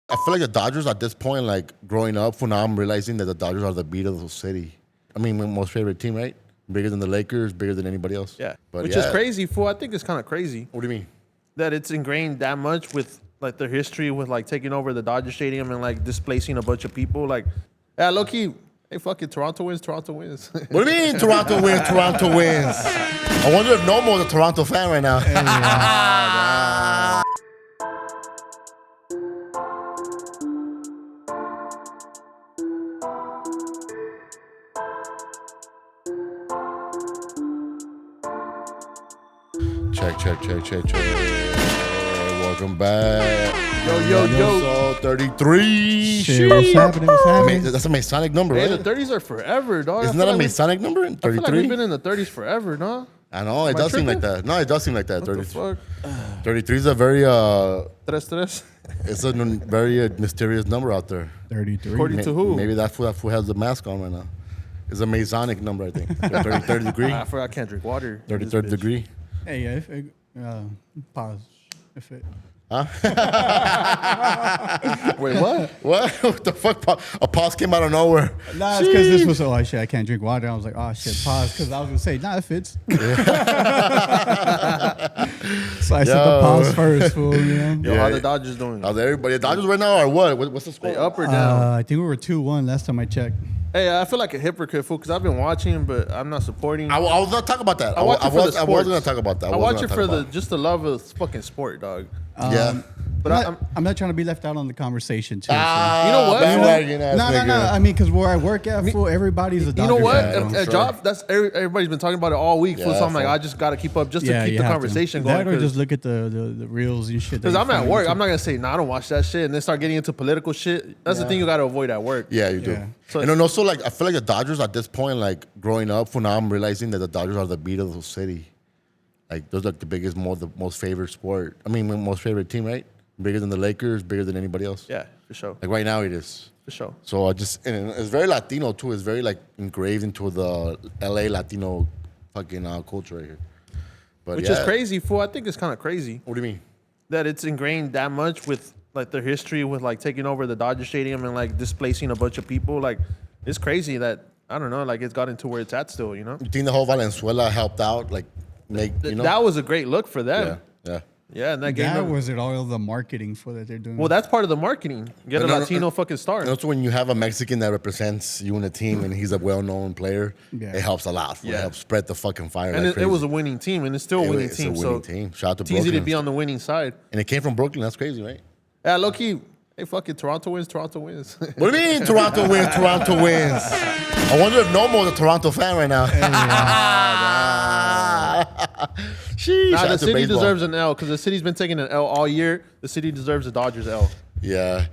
I feel like the Dodgers at this point, like growing up, for now I'm realizing that the Dodgers are the beat of the city. I mean, my most favorite team, right? Bigger than the Lakers, bigger than anybody else. Yeah, but which is crazy, fool. I think it's kind of crazy. What do you mean? That it's ingrained that much with like their history with like taking over the Dodger Stadium and like displacing a bunch of people. Like, yeah, low key, hey, fuck it, Toronto wins, Toronto wins. What do you mean Toronto wins, Toronto wins? I wonder if Nomo's a Toronto fan right now. Check. Welcome back. Yo. 33. Shit, what's happening? That's a Masonic number, Hey, right? the 30s are forever, dog. Isn't that a Masonic number? I feel like 33? we've been in the 30s forever, no? I know, it Am I does seem like tripping? that. No, it does seem like that. What the 33. fuck? 33 is a very, Tres. it's a very mysterious number out there. 33. According to who? Maybe that fool has the mask on right now. It's a Masonic number, I think. 30 degree. I forgot I can't drink water. in this 33rd bitch. degree. Hey, yeah, pause. If it. Wait, what? What? What the fuck? A pause came out of nowhere. Nah, it's because this was, oh shit, I can't drink water. I was like, oh shit, pause. Because I was going to say, nah, it fits. So I said the pause first, fool, you know? Yo, how the Dodgers doing? How's everybody? The Dodgers right now or what? What's the score? They up or down? I think we were 2-1 last time I checked. Hey, I feel like a hypocrite, fool, because I've been watching, but I'm not supporting. I was going to talk about that. I watch it for the I was sports. going to talk about that. I watch it for just the love of fucking sport, dog. Yeah. But I'm not trying to be left out on the conversation, too. You know what? Bandwagon ass No. nigga. I mean, because where I work at, fool, everybody's a Dodgers You know what? fan, Yeah, A sure. job that's everybody's been talking about it all week. Yeah, so I'm like, fool. I just got to keep up just to Yeah, keep you the have conversation to. going. That or just look at the reels and shit. Because I'm at work, I'm not gonna say, nah, I don't watch that shit, and then start getting into political shit. That's the thing you gotta avoid at work. Yeah, you do. Yeah. So- And then also, like, I feel like the Dodgers at this point, like, growing up, for now I'm realizing that the Dodgers are the beat of the city. Like, those are like the most favorite sport. I mean, my most favorite team, right? Bigger than the Lakers, bigger than anybody else. Yeah, for sure, Like, right now it is. for sure. So and it's very Latino too. It's very like engraved into the LA Latino fucking culture right here. But Which is crazy, fool. I think it's kind of crazy What do you mean? that it's ingrained that much with like their history with like taking over the Dodger Stadium and like displacing a bunch of people. Like, it's crazy that I don't know, like it's gotten to where it's at still. You know, You think the whole Valenzuela helped out? Like, that was a great look for them. yeah. Yeah, and that gave That them. was it all the marketing for that they're doing. Well, that's part of the marketing. Get a No, no, Latino fucking star. And also when you have a Mexican that represents you in a team and he's a well-known player, Yeah. it helps a lot. It Yeah. helps spread the fucking fire. And like it was crazy. a winning team, and it's still a winning It's team. a winning So team. Shout out to it's easy to Brooklyn. be on the winning side. And it came from Brooklyn. That's crazy, right? Yeah, low key. Hey, fuck it, Toronto wins, Toronto wins. What do you mean Toronto wins, Toronto wins? I wonder if Nomo's a Toronto fan right now. Sheesh, Nah, shout the out to city baseball. deserves an L because the city's been taking an L all year. The city deserves a Dodgers L. Yeah.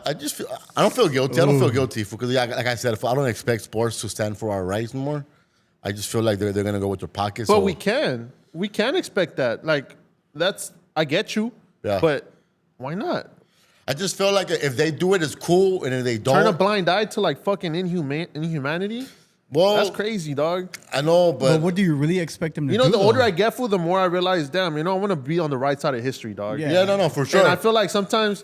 I just feel, I don't feel guilty. I don't feel guilty because, like I said, I don't expect sports to stand for our rights anymore. I just feel like they're going to go with their pockets. But so- we can expect that. Like, I get you. Yeah. But why not? I just feel like if they do it, it's cool, and if they don't, Turn a blind eye to like fucking inhumanity. well, That's crazy, dog. I know, but but what do you really expect them to You do? know, the older though? I get, fool, the more I realize, damn, you know, I want to be on the right side of history, dog. Yeah. yeah, no, for sure. And I feel like sometimes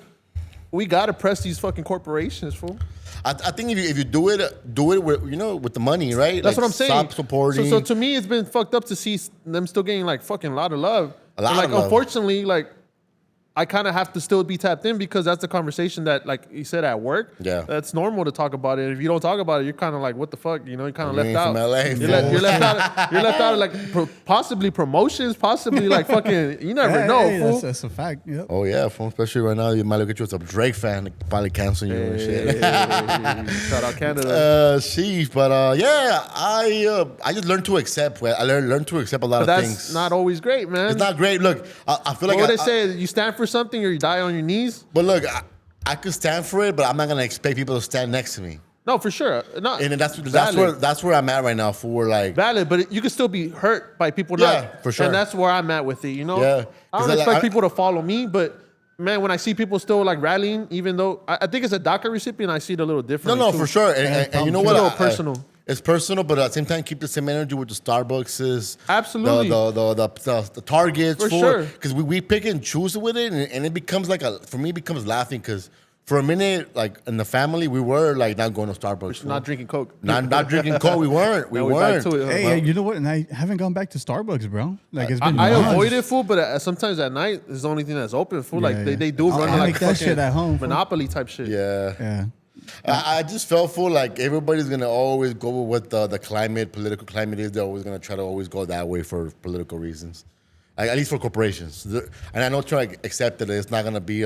we gotta press these fucking corporations, fool. I think if you do it with with the money, right? That's Like, what I'm saying. Stop supporting. So to me, it's been fucked up to see them still getting like fucking a lot of love. A lot And, like, of love. unfortunately, like I kind of have to still be tapped in because that's the conversation that, like you said, at work. Yeah. That's normal to talk about it. If you don't talk about it, you're kind of like, what the fuck? You know, you're kind of You left ain't out. from LA, You're, fool. you're left out. You're left out of like possibly promotions, possibly like fucking. You never know, Hey, fool. that's a fact. Yep. Oh yeah, especially right now, you might look at you as a Drake fan, like, probably cancel you and shit. Shout out Canada. Sheesh, but yeah, I just learned to accept. I learned to accept a lot But of that's things. not always great, man. It's not great. Look, I feel like What they say, you stand for something or you die on your knees. But look, I could stand for it, but I'm not gonna expect people to stand next to me. No, for sure. No, And valid. that's where I'm at right now. For like, Valid, but you can still be hurt by people Yeah, not. for sure. And that's where I'm at with it, you know? Yeah. I 'Cause don't I- expect I- people to follow me, but man, when I see people still like rallying, even though I think it's a DACA recipient, I see it a little different. no, for sure. And you know It's what? a little personal. It's personal, but at the same time, keep the same energy with the Starbucks. Absolutely. The Targets. For sure. Because we pick and choose with it, and it becomes for me, it becomes laughing because for a minute, like in the family, we were like not going to Starbucks. Fool. Not drinking Coke. Not drinking Coke. We weren't. We Now we're back weren't. to it, huh? Hey, you know what? And I haven't gone back to Starbucks, bro. Like it's been I months. avoid it, fool, but sometimes at night it's the only thing that's open, fool. Like Yeah. they do I'll run make like that fucking shit at home, fool. Monopoly type shit. Yeah. Yeah. I just felt full like everybody's gonna always go with what the political climate is. They're always gonna try to always go that way for political reasons, like, at least for corporations. And I know try to accept that it's not gonna be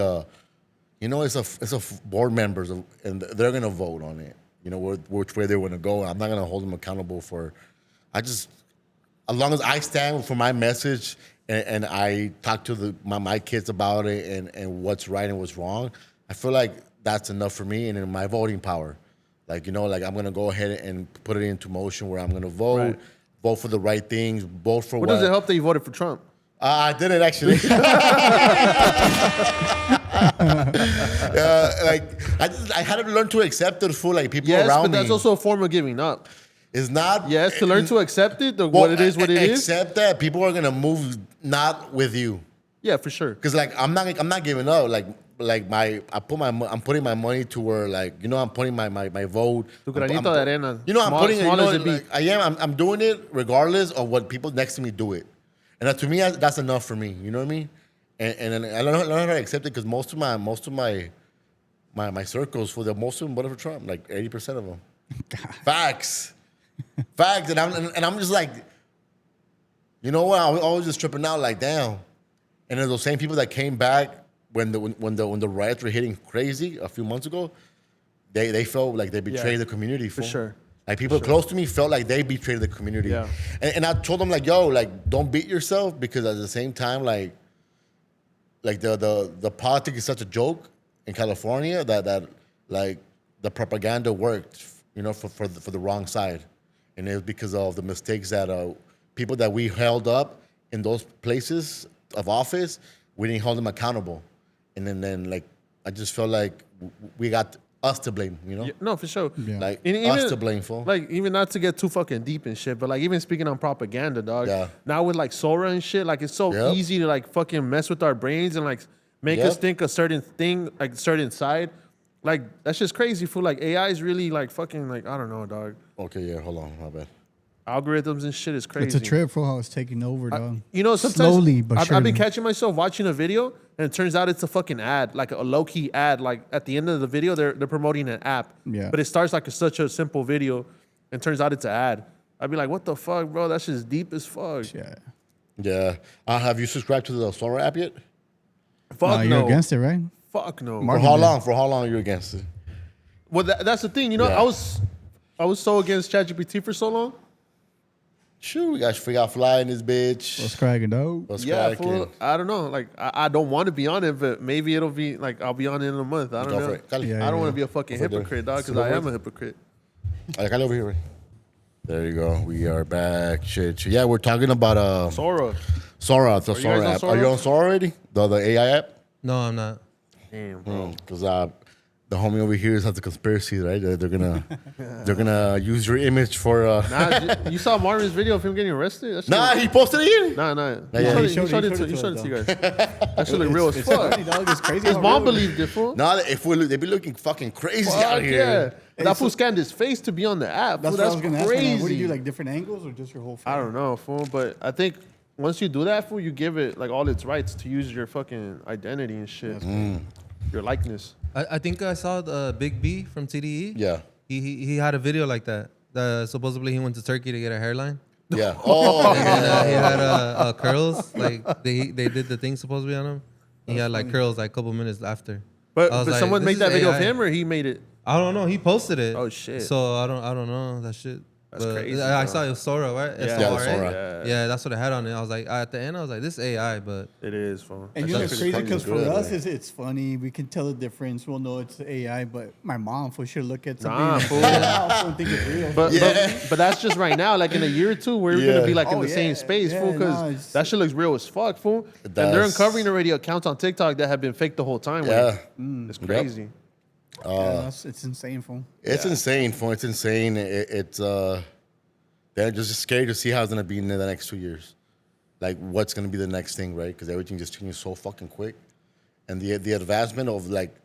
it's a board members and they're gonna vote on it. You know which way they're gonna go. I'm not gonna hold them accountable for. As long as I stand for my message and I talk to my kids about it and what's right and what's wrong, I feel like that's enough for me and in my voting power. Like, I'm going to go ahead and put it into motion where I'm going to vote for the right things, vote for What does it help that you voted for Trump? I did it actually. I had to learn to accept it for like people Yes, around but me. that's also a form of giving up. It's not. Yes, to learn to accept it, what it is, what it is. Accept that people are gonna move not with you. Yeah, for sure. Cause like I'm not giving up. I'm putting my money to where I'm putting my vote. Tu granito de arena. I'm putting Small as it be. I am. I'm doing it regardless of what people next to me do it, and to me that's enough for me. You know what I mean? And I learned how to accept it because most of my circles for most of them voted for Trump, like 80% of them. Facts, and I'm just like, you know what? I was just tripping out like damn, and then those same people that came back when the riots were hitting crazy a few months ago, they felt like they betrayed the community. For sure. Like people close to me felt like they betrayed the community. Yeah. And I told them like, yo, like don't beat yourself because at the same time, like the politics is such a joke in California that like the propaganda worked, for the wrong side, and it was because of the mistakes that people that we held up in those places of office, we didn't hold them accountable, and then like I just felt like we got us to blame, Yeah, no, for sure. Yeah. like And even, us to blame for. Like, even not to get too fucking deep and shit, but like even speaking on propaganda, dog. Yeah. Now with like Sora and shit, like it's so Yep. easy to like fucking mess with our brains and like make us Yep. think a certain thing, like certain side. Like that's just crazy. Fool. Like AI is really like fucking like I don't know, dog. Okay, yeah, hold on, my bad. Algorithms and shit is crazy. It's a trip for how it's taking over, dog. Sometimes Slowly but I've been surely. catching myself watching a video, and it turns out it's a fucking ad, like a low key ad. Like at the end of the video, they're promoting an app. Yeah. But it starts like such a simple video, and turns out it's an ad. I'd be like, what the fuck, bro? That shit's deep as fuck. Yeah. Yeah, have you subscribed to the Sora app yet? Fuck You're no. against it, right? Fuck no. For Mark- how long? For how long are you against it? Well, that's the thing. Yeah. I was so against ChatGPT for so long. Shoot, we got Fly in this bitch. What's cracking, dog? What's Yeah, cracking? fool. I don't know. Like, I don't want to be on it, but maybe it'll be like I'll be on it in a month. I don't Go know. for it. Cali. Yeah. I don't want to be a fucking Go for it, hypocrite, dog, because Go I for am it. a hypocrite. Cali over here. Right? There you go. We are back. Shit. Yeah, we're talking about Sora. Sora, the guys Sora on app. Sora? Are you on Sora already? The AI app? No, I'm not. Damn, bro. Because the homie over here has a conspiracy, right? They're gonna use your image for. Nah, you saw Marvin's video of him getting arrested? That shit Nah, was- he posted it in. Nah. yeah, He he showed showed it it to to us, you guys. That shit look real as It's fuck. funny, dog. It's crazy. His how mom real- believed it, fool. Nah, they be looking fucking crazy out Fuck here. yeah. That fool scanned his face to be on the app. That's Fool, what I was gonna ask. crazy. Man. What do you do? Like different angles or just your whole face? I don't know, fool, but I think once you do that, fool, you give it like all its rights to use your fucking identity and shit. Your likeness. I think I saw the Big B from TDE. Yeah. He had a video like that. Supposedly he went to Turkey to get a hairline. Yeah. Oh, And he had curls. Like they did the thing supposedly on him. He had like curls like a couple minutes after. But, I was like, someone this made is that video of AI. him or he made it? I don't know. He posted it. Oh, shit. So I don't know that shit. That's But crazy, I bro. saw it was Sora, right? Yeah, S-O-R-A? Sora. Yeah, that's what it had on it. I was like, at the end, I was like, this is AI, but It is, fool. And That you know shit's it's pretty crazy because for good, us, right? it's funny. We can tell the difference. We'll know it's AI, but my mom for sure look at something Nah, and fool. don't think it's real. But that's just right now. Like in a year or two, we're Yeah. gonna be like in Oh, the same yeah, space, yeah, fool. Because nah, it's- that shit looks real as fuck, fool. It And they're does. uncovering already accounts on TikTok that have been fake the whole time. Yeah. It's crazy. It's insane, fool. It's insane, fool. It's insane. It's they're just scared to see how it's gonna be in the next 2 years. Like what's gonna be the next thing, right? Because everything just changes so fucking quick. And the advancement of like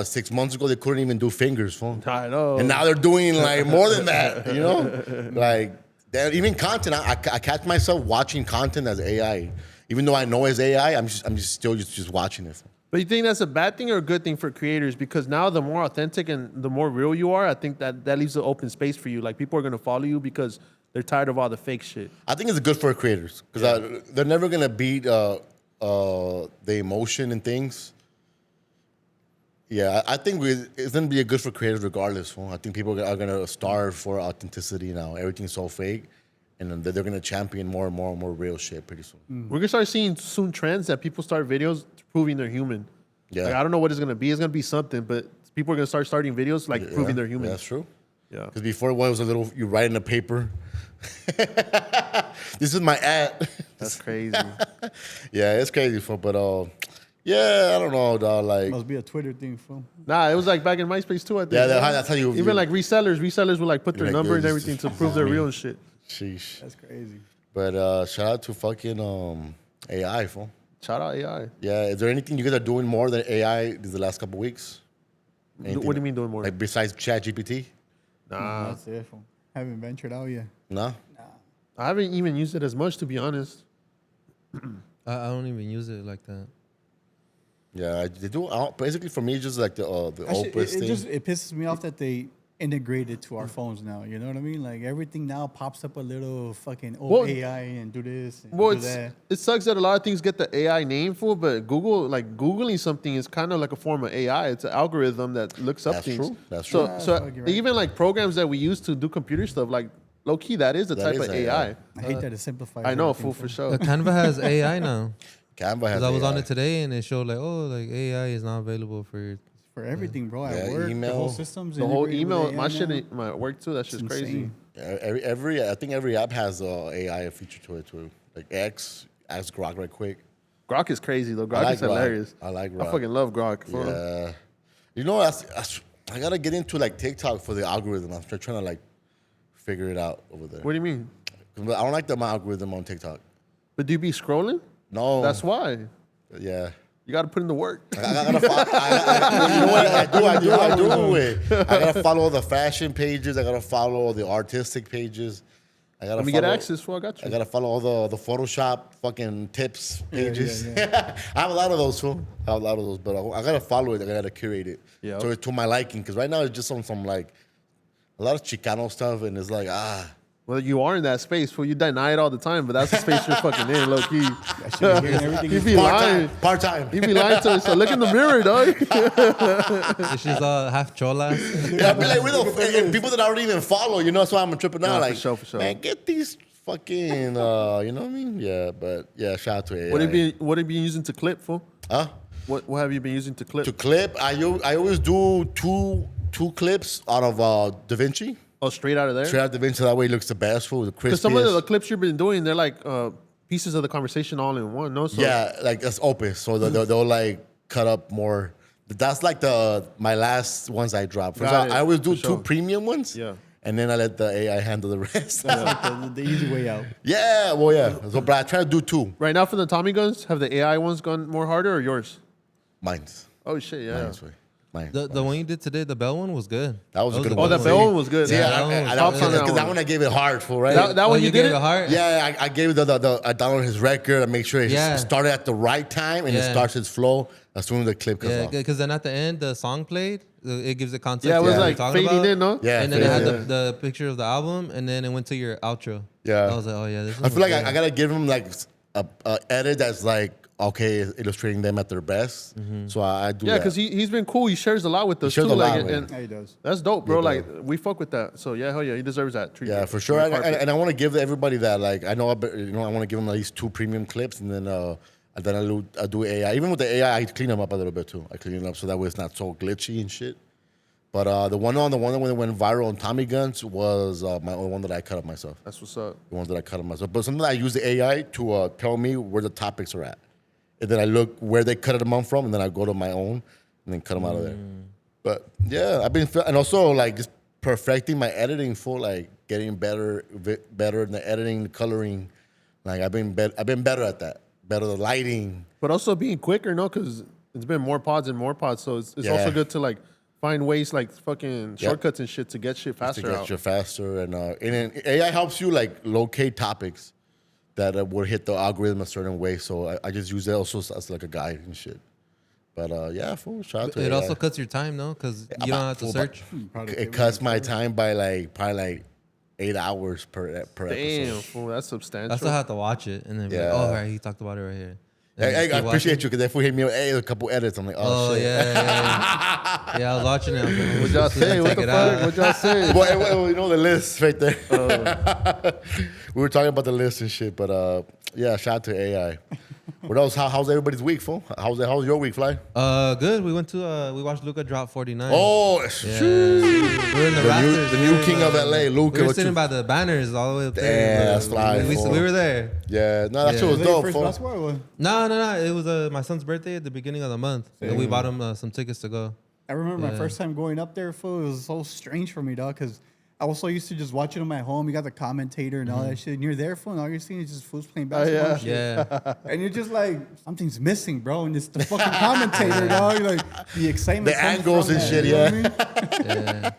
6 months ago they couldn't even do fingers, fool. I know. And now they're doing like more than that, you know? Like even content, I catch myself watching content as AI. Even though I know it's AI, I'm just still just watching it. But you think that's a bad thing or a good thing for creators? Because now the more authentic and the more real you are, I think that leaves an open space for you. Like people are gonna follow you because they're tired of all the fake shit. I think it's good for creators because they're never gonna beat the emotion and things. Yeah, I think it's gonna be good for creators regardless. Fool. I think people are gonna starve for authenticity now. Everything's so fake, and then they're gonna champion more and more and more real shit pretty soon. We're gonna start seeing soon trends that people start videos proving they're human. Yeah, Like, I don't know what it's gonna be. It's gonna be something, but people are gonna start starting videos like proving they're human. That's true. Yeah. Because before it was a little you write in a paper. This is my ad. That's crazy. Yeah, it's crazy, fool. But yeah, I don't know, dog. Like, Must be a Twitter thing, fool. Nah, it was like back in MySpace too, I think. yeah, that's how you Even like resellers would like put their like, number and this everything is to prove they're real and shit. sheesh. That's crazy. But shout out to fucking AI, fool. Shout out AI. Yeah, is there anything you guys are doing more than AI these the last couple weeks? Anything What do you mean doing more? Like besides ChatGPT? Nah, That's it, fool. Haven't ventured out yet. No. I haven't even used it as much to be honest. I don't even use it like that. Yeah, they do. Basically, for me, it's just like the Actually, Opus thing. it pisses me off that they integrate it to our phones now. You know what I mean? Like everything now pops up a little fucking AI and do this and do that. It sucks that a lot of things get the AI name for, but Googling something is kind of like a form of AI. It's an algorithm that looks up That's things. true. That's so, true. So fucking right. even like programs that we use to do computer stuff, like low key, that is the type is of AI. AI. I hate that it simplifies. I know, everything, fool, for sure. Canva has AI now. Canva has Because I was on AI. it today and it showed like, oh, like AI is not available for. For everything, bro. At Yeah, work, the email. whole systems. The whole integrated with email, AI my shit, now. my work too. That shit's It's crazy. insane. I think every app has a AI feature to it too. Like ask Grok right quick. Grok is crazy though. Grok like is Grok. hilarious. I like I Grok. fucking love Grok. fool. Yeah. You know, I gotta get into like TikTok for the algorithm. I'm trying to like figure it out over there. What do you mean? 'Cause I don't like my algorithm on TikTok. But do you be scrolling? No. That's why. Yeah. You got to put in the work. I gotta follow. You know what? I do it. I gotta follow the fashion pages. I gotta follow the artistic pages. I gotta Let me follow, get access. Fool, I got you. I gotta follow all the Photoshop fucking tips pages. yeah. I have a lot of those, fool. I have a lot of those, but I gotta follow it. I gotta curate it Yeah. to my liking. Because right now it's just some like a lot of Chicano stuff, and it's like Well, you are in that space. Fool, you deny it all the time, but that's the space you're fucking in, low key. I should be hearing everything. You you be lying. part time. You be lying to us. So look in the mirror, dog. She's half cholas. Yeah, I be like, and people that I don't even follow, you know, that's why I'm tripping out. Nah, for Like, sure, for sure. man, get these fucking, you know what I mean? Yeah, but yeah, shout out to AI. What have you been using to clip, fool? Huh? What have you been using to clip? To clip, I always do two clips out of DaVinci. Oh, straight out of there? Straight out DaVinci, that way it looks the best for the crispiest. Because some of the clips you've been doing, they're like pieces of the conversation all in one, no? So Yeah, like that's Opus, so they'll like cut up more. That's like my last ones I drop. First, Got it, I always do for sure. two premium ones. Yeah. And then I let the AI handle the rest. the easy way out. Yeah, well, yeah. So, but I try to do two. Right now for the Tommy guns, have the AI ones gone more harder or yours? Mine's. Oh, shit, yeah. Mine's way. Mine. The one you did today, the Bell one was good. That was a good Oh, one. that See? bell one was good. Yeah, that one was Props on because that one. one I gave it hard for, right? That one you did gave it? a heart? Yeah, I gave it I downloaded his record. I make sure it Yeah. started at the right time and it Yeah. starts its flow as soon as the clip comes Yeah, off. because then at the end, the song played. It gives the context. Yeah, it of was what like we're talking fading about. in, no? Yeah, And then it had fading in. the picture of the album, and then it went to your outro. Yeah. I was like, oh yeah, this. I feel like I gotta give him like a edit that's like okay, illustrating them at their best. So I do Yeah, that. because he's been cool. He shares a lot with us shares too. a lot, Like, man. and Yeah, he does. that's dope, bro. He Like does. we fuck with that. So yeah, hell yeah, he deserves that treatment. Yeah, for sure. Red And, carpet. and I want to give everybody that. Like, I know, I want to give them at least two premium clips, and then I do AI. Even with the AI, I clean them up a little bit too. I clean it up so that way it's not so glitchy and shit. But the one that went viral on Tommy Guns was my own one that I cut up myself. That's what's up. The ones that I cut up myself. But sometimes I use the AI to tell me where the topics are at, and then I look where they cut them from, and then I go to my own and then cut them out of there. But yeah, and also like just perfecting my editing for like getting better in the editing, the coloring. Like I've been better at that. Better the lighting. But also being quicker, no, because it's been more pods and more pods. So it's Yeah. also good to like find ways like fucking shortcuts and shit to get shit faster To get out. you faster, and then AI helps you like locate topics that will hit the algorithm a certain way. So I just use that also as like a guide and shit. But yeah, fool, shout out to It AI. also cuts your time, no? Because you don't have to Fool, search. It cuts my time by probably 8 hours per Damn, episode. fool, that's substantial. I still have to watch it and then be like, Yeah. oh, right, he talked about it right here. And Hey, just I keep appreciate watching. you because if we hit me, hey, a couple edits, I'm like, Oh, shit. yeah. Yeah, I was watching it. I was like, What y'all say? What check the it fuck? out. What y'all say? Well, you know the list right there. We were talking about the list and shit, but yeah, shout out to AI. What else? How's everybody's week, fool? How's your week, Fly? Good. We went to, we watched Luca drop 49. Oh, yeah. shoot. We were in the rafters. The new king of LA, Luca. We were what sitting you- by the banners all the way up there. Damn, that's fly, We fool. were there. Yeah, no, that Yeah. shit was Was that your dope, first fool. basketball or what? No. It was my son's birthday at the beginning of the month. And we bought him some tickets to go. I remember my first time going up there, fool. It was so strange for me, dog, because I was so used to just watching them at home. You got the commentator and all that shit. And you're there, fool, and all you're seeing is just fools playing basketball. and shit. Yeah. And you're just like, something's missing, bro. And it's the fucking commentator, dog. Like, the excitement. The comes angles from and that, shit, you know yeah. what I mean?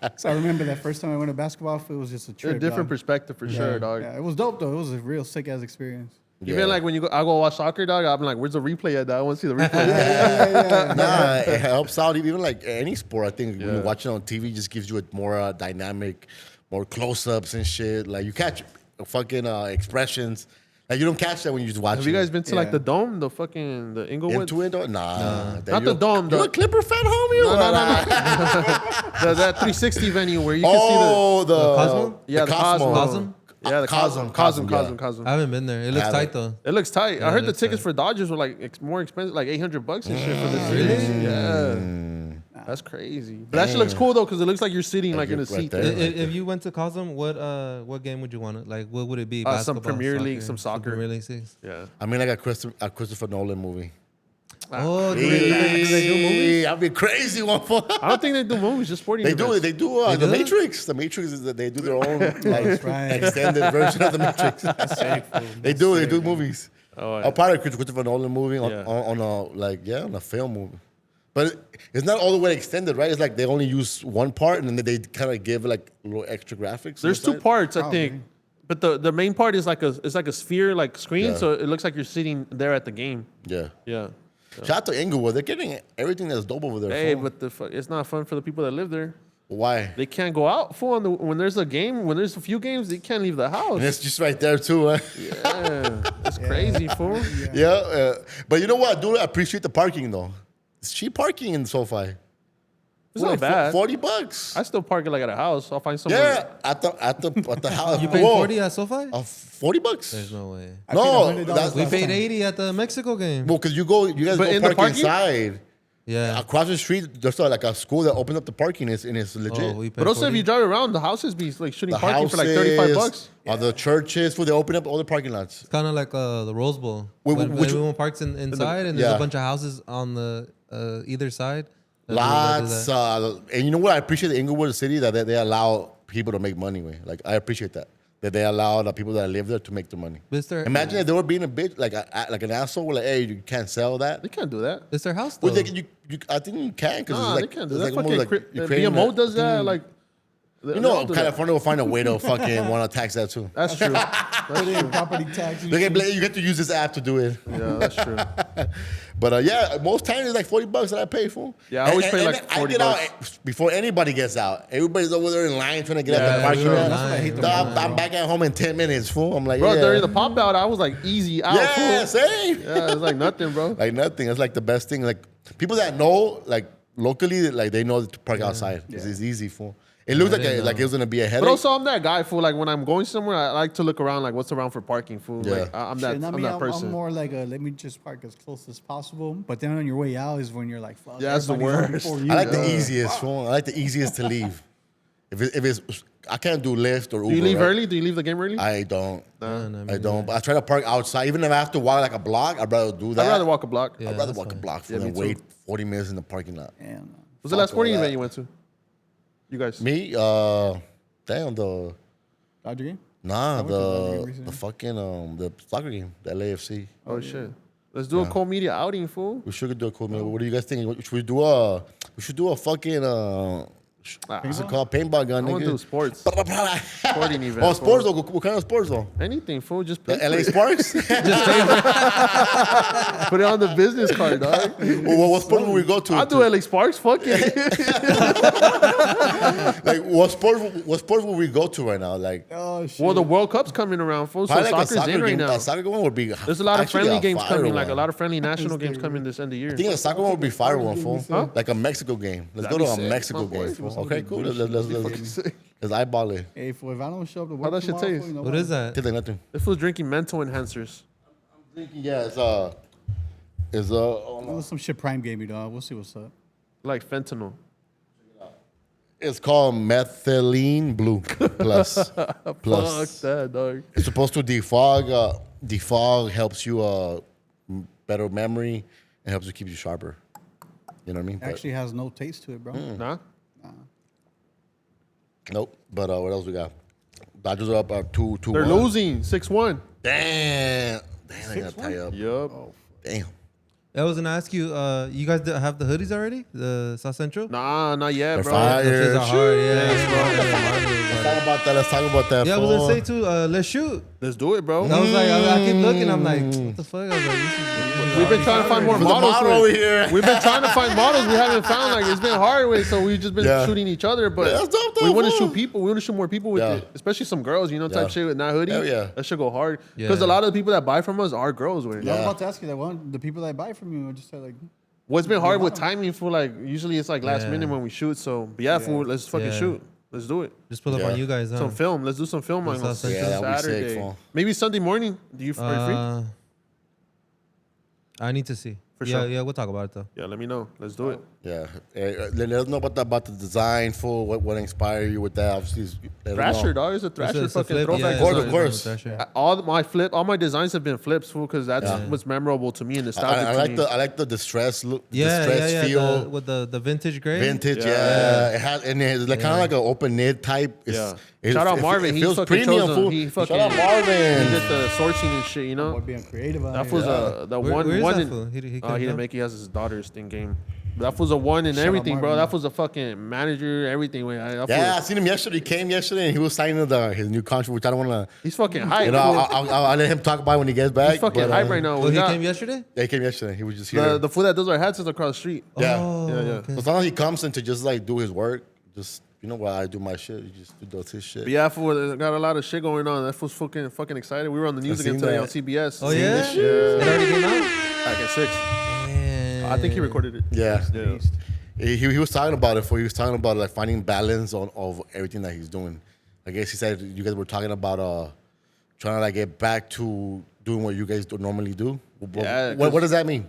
Yeah. So I remember that first time I went to basketball, it was just a A trip. different dog. perspective for sure, dog. Yeah, it was dope, though. It was a real sick ass experience. Even like when I go watch soccer, dog, I'm like, where's the replay at? Dog? I want to see the replay. Nah, it helps out. Even like any sport, I think when you watch it on TV, just gives you a more dynamic, more close-ups and shit. Like you catch fucking expressions. Like you don't catch that when you just watch Have it. you guys been to like Yeah. the dome, the Inglewood? into it? Though? Nah, Not the dome, You the- a Clipper fan, homie? No, or no, what? that 360 venue where you can Oh, the Cosmo? see the Cosmo. Cosm? Yeah, the Cosm, Cosm. yeah. I haven't been there. It looks haven't. tight, though. It looks tight. I it heard the looks tickets tight. for Dodgers were like more expensive, like $800 and shit for this Really? series. Yeah, that's crazy. But that shit looks cool though because it looks like you're sitting like in a you're right seat. there. there. If you went to Cosm, what game would you want to, like, what would it be? Some Basketball, Premier League, some soccer. Premier League 6. Yeah. I mean, like a Christopher Nolan movie. Oh, do they do movies? I'd be crazy one for. I don't think they do movies, just sporting They events. do. They do. They The do? Matrix. The Matrix is that they do their own like right. extended version of the Matrix. They do. They do movies. Oh, yeah. I'll probably Christopher Nolan movie on, Yeah. on a film movie, but it's not all the way extended, right? It's like they only use one part and then they kind of give like little extra graphics. There's on the two side. parts, I Probably. think. But the main part is like a sphere like screen, Yeah. so it looks like you're sitting there at the game. Yeah. Yeah. Shout out to Inglewood. They're getting everything that's dope over there. Hey, fool. but it's not fun for the people that live there. Why? They can't go out full when there's a game. When there's a few games, they can't leave the house. And it's just right there too. Huh? Yeah, it's crazy, fool. Yeah, but you know what? I do appreciate the parking though. It's cheap parking in SoFi. It's not bad. $40. I still park it like at a house. I'll find somewhere. Yeah, at the house. You paid Whoa. 40 at SoFi? $40. There's no way. I paid No, $100 that's- We last paid time. 80 at the Mexico game. Well, because you guys But go in the park parking? inside. Yeah. Across the street, there's like a school that opened up the parking and it's legit. Oh, we paid But also, 40. if you drive around, the houses be like shooting The parking houses, for like $35. the churches, they open up all the parking lots. It's kind of like the Rose Bowl. Wait, when which- everyone parks inside and there's yeah. a bunch of houses on the either side. They'll do Lots, that. and you know what? I appreciate the Inglewood City that they allow people to make money with. Like I appreciate that they allow the people that live there to make the money. But it's their, Imagine if they were being a bitch, like an asshole, like, hey, you can't sell that. They can't do that. it's their house though. Well, I think you can because Nah, it's like they can't do it's that. like Fucking almost like you're BMO creating does that. Like, You know, California will find a way to fucking want to tax that too. That's true. Put in property tax. and They shit. get, you get to use this app to do it. Yeah, that's true. But yeah, most times it's like $40 that I pay for. Yeah, I always pay like I $40. get out before anybody gets out. Everybody's over there in line trying to get out Yeah, the parking sure. lot. That's what I hate the I'm back at home in 10 minutes, fool. I'm like, Bro, yeah. during the pop out, I was like easy out. yeah, fool. same. Yeah, it's like nothing, bro. Like nothing. It's like the best thing. Like people that know, like locally, like they know to park outside. It's easy, fool. It looks I like didn't like it was gonna be a headache. But also, I'm that guy, fool. Like when I'm going somewhere, I like to look around, like what's around for parking, fool. Yeah. Like I'm that, Shit, I I'm mean, that person. I'm more like let me just park as close as possible. But then on your way out is when you're like, fuck, Yeah, that's the everybody's home worst. before you. I like the easiest, fool. I like the easiest to leave. If it's, I can't do Lyft or Uber. Do you leave right? early? Do you leave the game early? I don't. No, I don't. But I try to park outside. Even if I have to walk like a block, I'd rather do that. I'd rather walk a block. Yeah, I'd rather that's walk a fine. block Yeah, than me too. wait 40 minutes in the parking lot. Damn. What's the last Fuck all sporting that. event you went to? You guys. Me, damn Dodger game? nah, went to that game the recently. fucking the soccer game, the LAFC. Oh shit. Let's do a cold media outing, fool. We should do a cool meal. What do you guys think? Should we do a? We should do a fucking what's it called? Paintball gun, I want to do nigga. sports. Sporting event. Oh, sports fool. though. What kind of sports though? Anything, fool. Just The pay LA for it. Sparks? Put it on the business card, dog. What sport will we go to? I'll do LA Sparks. Fuck it. Like what sports will we go to right now? Like Oh, shit. Well, the World Cup's coming around, fool. So probably like a soccer's soccer in right game. now. A soccer game would be. There's a lot of actually friendly a games fire coming, like a one. lot of friendly national games coming this end of year. I think a soccer one would be fire one, fool. Huh? Like a Mexico game. Let's That'd go be to a sick, Mexico my boy. game, fool. Okay, cool. Let's eyeball it. Hey, fool, if I don't show up to work How that shit tomorrow, taste? fool, you know What is that? Tastes like nothing. This fool's drinking mental enhancers. Yeah, it's It was some shit Prime gave me, dog. We'll see what's up. Like fentanyl. It's called methylene blue plus. Fuck Plus. that, dog. It's supposed to defog. Defog helps you better memory and helps you keep you sharper. You know what I mean? Actually has no taste to it, bro. Nah? Nope. But what else we got? Dodgers are up 2-1. They're losing 6-1. Damn. Damn, I gotta tie up. Yup. Damn. I was gonna ask you. You guys have the hoodies already? The South Central? Nah, not yet, They're bro. fire. Those shits are hard. Yeah. Let's talk about that. Let's talk about that. Yeah, I was gonna fool. say too. Let's shoot. Let's do it, bro. I was like, I keep looking. I'm like, what the fuck? I was like, this is. We've been trying to find more There's a models. model with- over here. We've been trying to find models. We haven't found. Like it's been hard with, so we've just been Yeah. shooting each other. But Yeah, that's dope, we though, want to fool. shoot people. We want to shoot more people with Yeah. it, especially some girls. You know, type Yeah. shit with that hoodie. Hell yeah. That should go hard. Because Yeah. a lot of the people that buy from us are girls. With I was Yeah. about to ask you that one. The people that buy from you just said like, What's been hard with timing for like usually it's like last Yeah. minute when we shoot. So but yeah, fool, let's fucking Yeah. shoot. Let's do it. Just pull up Yeah. on you guys, huh? Some film. Let's do some film on South Central. Yeah, that'd be sick, Saturday. fool. Maybe Sunday morning. Are you free? I need to see. For yeah, sure. yeah, we'll talk about it though. Yeah, let me know. Let's do it. Yeah. Let us know about the design, fool. What inspired you with that? Obviously, let us Thrasher, know. dog. It's a Thrasher It's a fucking flip, throwback. yeah, course, design. of course. Thrasher. All my designs have been flips, fool, because that's what's memorable to me and nostalgic I to me. I like the distress look, Yeah, distress yeah, yeah. feel, With the vintage gray. vintage. Yeah. Yeah, it has and it's like kind of like an open knit type. Yeah. Shout out Marvin. It He feels fucking premium, chose fool. He Shout fucking out Marvin. He did the sourcing and shit, you boy, know. being creative. That was the one. where is one that in- fool? He he couldn't didn't know? make. He has his daughter's thing game. But that was a one and Shout out everything, bro. Marvin. That was a fucking manager, everything. Wait, that Yeah, I fool- seen him yesterday. He came yesterday and he was signing his new contract, which I don't want to. he's fucking hype. You know, fool. I'll let him talk about it when he gets back. He's fucking but, hype right now. Oh, We he got came yesterday. Yeah, he came yesterday. He was just here. the fool that does our hats is across the street. Yeah. Oh, Yeah, yeah. okay. So sometimes he comes in to just like do his work. Just while I do my shit, he just does his shit. But yeah, fool, got a lot of shit going on. That fool's fucking excited. We were on the news I again seen today that. on CBS. Oh yeah, this shit. it already came out. Like at 6. Damn. I think he recorded it. Yeah. Yeah. He was talking about it. He was talking about like finding balance of everything that he's doing. I guess he said you guys were talking about trying to like get back to doing what you guys normally do. Yeah, What does that mean?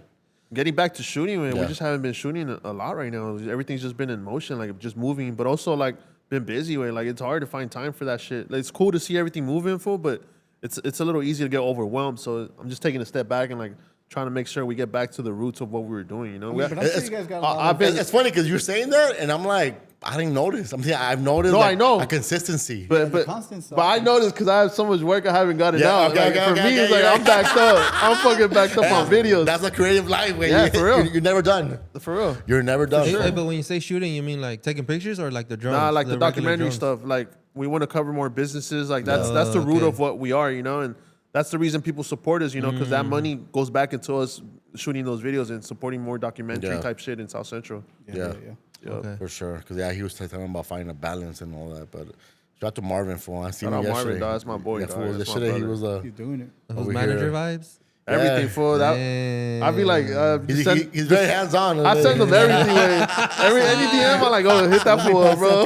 Getting back to shooting, man, we Yeah. just haven't been shooting a lot right now. Everything's just been in motion, like just moving, but also like been busy. Way like it's hard to find time for that shit. Like, it's cool to see everything moving, full, but it's a little easy to get overwhelmed. So I'm just taking a step back and like trying to make sure we get back to the roots of what we were doing. You know, Yeah, but I'm sure It's- you guys got a I- lot I've of been- It's funny because you're saying that, and I'm like, I didn't notice. I've noticed. No, like, I know. a consistency. but the constant stuff. but I noticed because I have so much work I haven't got it Yeah, out. okay, Like, okay, for okay, me, okay, it's like yeah. I'm backed up. I'm fucking backed up on videos. That's a creative life. Where Yeah, for real. You're never done. For real. You're never done. Hey, but when you say shooting, you mean like taking pictures or like the drones? Nah, like the regular documentary drones? stuff. Like we want to cover more businesses. Like that's the root okay. of what we are, you know, and that's the reason people support us, you know, because that money goes back into us shooting those videos and supporting more documentary Yeah. type shit in South Central. Yeah. Yup. Okay. For sure. Because he was talking about finding a balance and all that. But shout out to Marvin for I seen Shout him out Marvin, yesterday. dog. That's my boy, Yeah, dog. fool, That's my yesterday he brother. was He's doing it. Those over manager here. vibes. Everything Yeah. for that. I'd be like, He's very hands on. I send them everything. Any DM, I'm like, oh, hit that fool up, bro.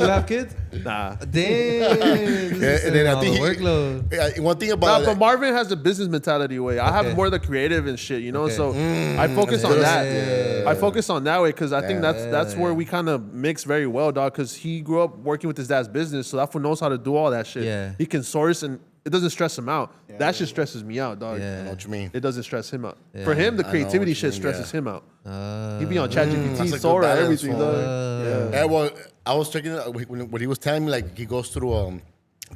You have kids? Nah. Damn. and then I think workload. one thing Nah, about but Marvin has a business mentality way. I have Okay. more of the creative and shit, you know. Okay. So I focus on that. Yeah. I focus on that way because I think that's where we kind of mix very well, dog. Because he grew up working with his dad's business, so that fool knows how to do all that shit. Yeah. He can source and it doesn't stress him out. That shit stresses me out, dog. I know Yeah. what you mean. It doesn't stress him out. Yeah. For him, the I know creativity what you shit mean, stresses yeah. him out. He be on ChatGPT, that's a good Sora, balance, everything, fool. dog. Yeah, well, I was checking when he was telling me like he goes through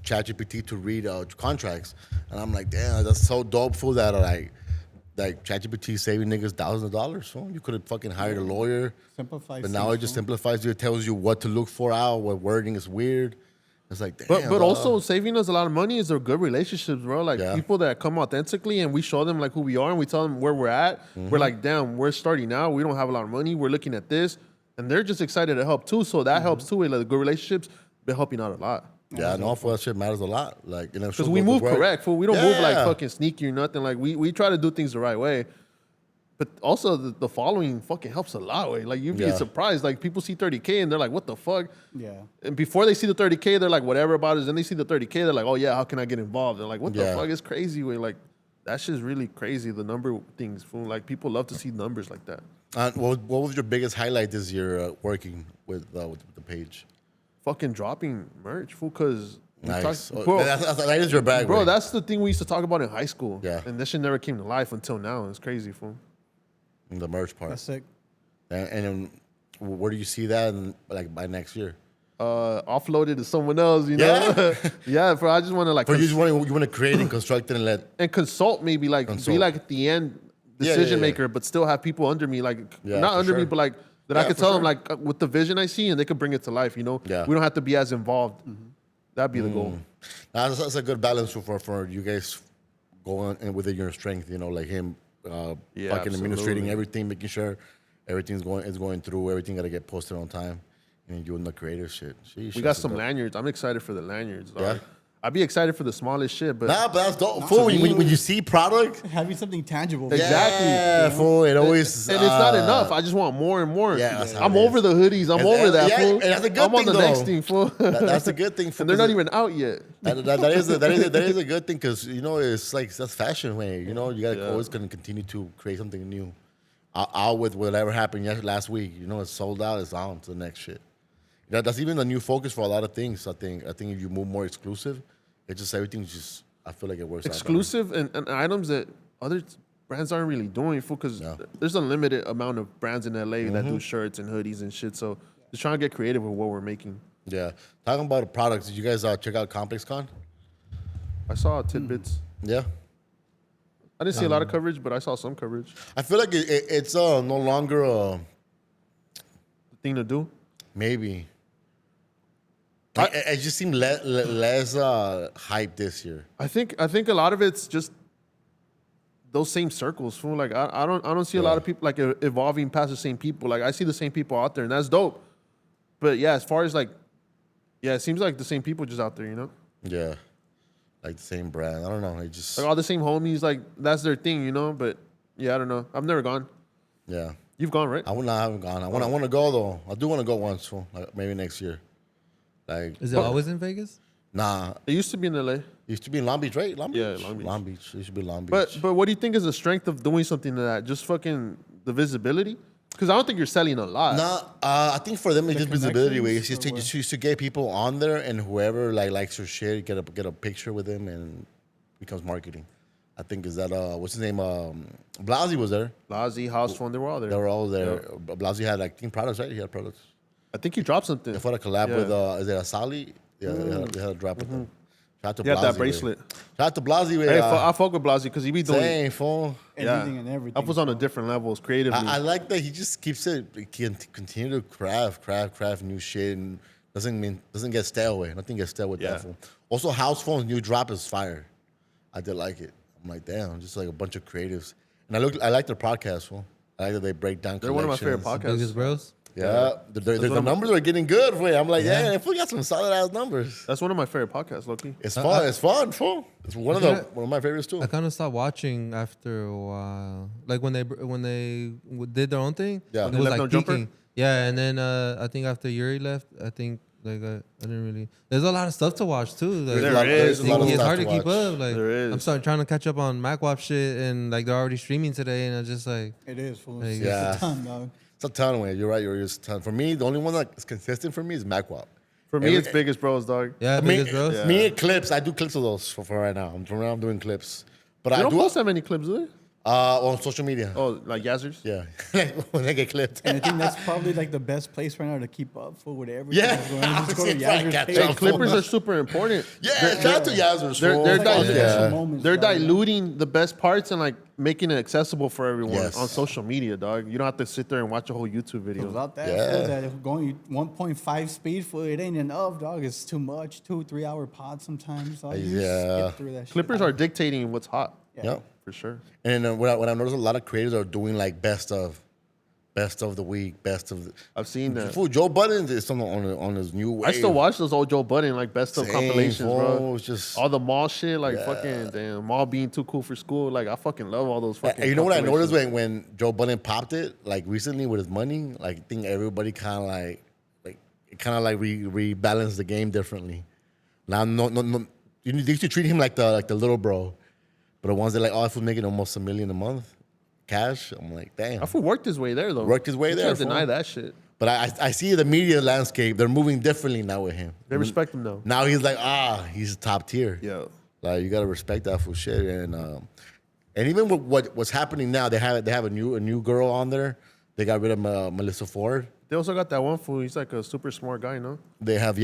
ChatGPT to read contracts, and I'm like, damn, that's so dope, fool. That like ChatGPT saving niggas thousands of dollars. So you could have fucking hired a lawyer, Simplifies but now it things, just fool. simplifies you. It tells you what to look for out, what wording is weird. It's like, damn. But dog. also saving us a lot of money is our good relationships, bro. Like Yeah. people that come authentically and we show them like who we are and we tell them where we're at. Mm-hmm. We're like, damn, we're starting now. We don't have a lot of money. We're looking at this, and they're just excited to help too. So that helps too. Like good relationships been helping out a lot. yeah, and all for that shit matters a lot. Like, you know, Because we move correct, fool. We don't move like Yeah. fucking sneaky or nothing. Like we try to do things the right way. But also the following fucking helps a lot, way. Like you'd be Yeah. surprised. Like people see 30K and they're like, what the fuck? Yeah. And before they see the 30K, they're like, whatever about it. Then they see the 30K, they're like, oh yeah, how can I get involved? They're like, what the Yeah. fuck? It's crazy, way. Like that shit's really crazy. The number things, fool. Like people love to see numbers like that. What was your biggest highlight this year working with the page? Fucking dropping merch, fool. Because Nice. bro, That is your bag, bro, way. that's the thing we used to talk about in high school. Yeah. And this shit never came to life until now. It's crazy, fool. The merch part. That's sick. And then where do you see that like by next year? Offloaded to someone else, you know? Yeah? Yeah, bro. I just want to like Or you just want to create and construct it and let and consult, maybe like Consult. be like at the end Yeah, decision yeah, yeah. maker, but still have people under me, like Yeah, not for under me, sure. but like that I Yeah, could for tell them sure. like with the vision I see, and they could bring it to life. You know, Yeah. we don't have to be as involved. That'd be the goal. That's a good balance for you guys going in within your strength. You know, like him, Yeah, fucking administrating absolutely. everything, making sure everything's going through. Everything got to get posted on time, and you doing the creative shit. Sheesh, We got that's some dope. lanyards. I'm excited for the lanyards. Dog. Yeah. I'd be excited for the smallest shit, but Nah, but that's dope. Fool, when you see product, Having something tangible. Exactly. yeah, fool, it always and it's not enough. I just want more and more. Yeah, that's how I'm it over is. the hoodies. I'm And- over that. yeah, Fool. and that's a good I'm on thing, the next though. thing, fool. That's a good thing. And they're not even out yet. That is a good thing because you know it's like that's fashion way. You know you gotta always gonna continue to create something new. Out with whatever happened last week. You know it's sold out. It's on to the next shit. That's even the new focus for a lot of things. I think if you move more exclusive, it's just everything's just. I feel like it works out better. Exclusive and items that other brands aren't really doing, fool, because No. there's a limited amount of brands in LA that Mm-hmm. do shirts and hoodies and shit. So just trying to get creative with what we're making. Yeah, talking about the products. Did you guys check out ComplexCon? I saw tidbits. Yeah, I didn't see a lot of coverage, but I saw some coverage. I feel like it's no longer The thing to do. maybe. It just seemed less hype this year. I think a lot of it's just those same circles. Fool. Like I don't see a lot of people like evolving past the same people. Like I see the same people out there, and that's dope. But yeah, as far as like, yeah, it seems like the same people just out there. You know, Yeah, like the same brand. I don't know. It just like all the same homies. Like that's their thing. You know, but yeah, I don't know. I've never gone. yeah. You've gone, right? I haven't gone. I want to go though. I do want to go once, so like maybe next year. Like Is it always in Vegas? nah, It used to be in LA. it used to be in Long Beach, right? Long Beach. Yeah, Long Beach. Long Beach. It should be Long Beach. But what do you think is the strength of doing something to that? Just fucking the visibility? Because I don't think you're selling a lot. nah, I think for them it's just visibility. Way it's connections just or to get people on there, and whoever likes your shit, get a picture with them, and becomes marketing. I think is that what's his name? Blasey was there. Lazy, House Phone, they were all there. They were all there. Blasey had like 10 products, right? He had products. I think he dropped something. They had a collab Yeah. with is it Asali? Yeah, they had a drop with them. Shout out to He had Blasey, that way. bracelet. Shout out to Blasey. Way. Hey, I fuck with Blasey because he be doing Same fool. Anything and everything. That was on a different levels creatively. I like that he just keeps it. He can continue to craft new shit, and doesn't get stale way. Nothing gets stale with Yeah. that fool. Also, House Phone's new drop is fire. I did like it. I'm like, damn, just like a bunch of creatives. And I like their podcast, fool. I like that they break down. They're one of my favorite collections. podcasts. Biggest bros? Yeah, the one of my- numbers are getting good. Fool. I'm like, Yeah. yeah, if we got some solid ass numbers. That's one of my favorite podcasts, Loki. It's fun. It's fun, fool. It's one of my favorites too. I kind of stopped watching after a while. Like when they did their own thing. Yeah. It They was left like No Jumper? peaking. Yeah, and then I think after Yuri left, I think like I didn't really. There's a lot of stuff to watch too. Like, There is. There's a lot of it's stuff hard to to keep watch. up. Like There is. I'm starting trying to catch up on MacWap shit, and like they're already streaming today, and I just like It is, fool. Like, It's yeah. a ton, dog. It's a ton, way. You're right. You're just a ton. For me, the only one that's consistent for me is MacWap. For me, it's Biggest Bros, dog. Yeah, biggest bros. yeah. Me and clips. I do clips of those for right now. I'm doing clips, but They I don't do post that many clips, do they? on social media. Oh, like Yazzers? Yeah, when they get clipped. And I think that's probably like the best place right now to keep up for with everything Yeah. that's going on. Just go to It's like Yazzer's catch page. up. Hey, Clippers are super important. Yeah, shout out to Yazzers. they're- fool. they're It's like all Yeah. the special yeah. moments, They're dog. diluting the best parts and like making it accessible for everyone Yes. on social media, dog. You don't have to sit there and watch a whole YouTube video. Without that, Yeah. fool, that going 1.5 speed, fool, it ain't enough, dog. It's too much. 2-3 hour pod sometimes. Dog. You just Yeah. skip through that shit. Clippers are dictating what's hot, Yep. for sure. And then what I noticed, a lot of creators are doing like best of the week, best of. I've seen that. Fool, Joe Budden is something on his new wave. I still watch those old Joe Budden like best of Same, compilations, fool. bro. It's just All the mall shit, like fucking damn, mall being too cool for school. Like I fucking love all those fucking. And you know what I noticed compilations. when Joe Budden popped it, like recently with his money, like I think everybody kind of like it kind of like rebalanced the game differently. Now no, you used to treat him like the little bro, but the ones that like oh, if we're making almost $1 million a month, cash, I'm like damn. I fool worked his way there though. Worked his way You there, Can't fool. deny that shit. But I see the media landscape; they're moving differently now with him. They respect him though. Now he's like he's top tier. Yeah. Like you gotta respect that for shit. And even with what's happening now, they have a new girl on there. They got rid of Melissa Ford. They also got that one fool. He's like a super smart guy, no? They have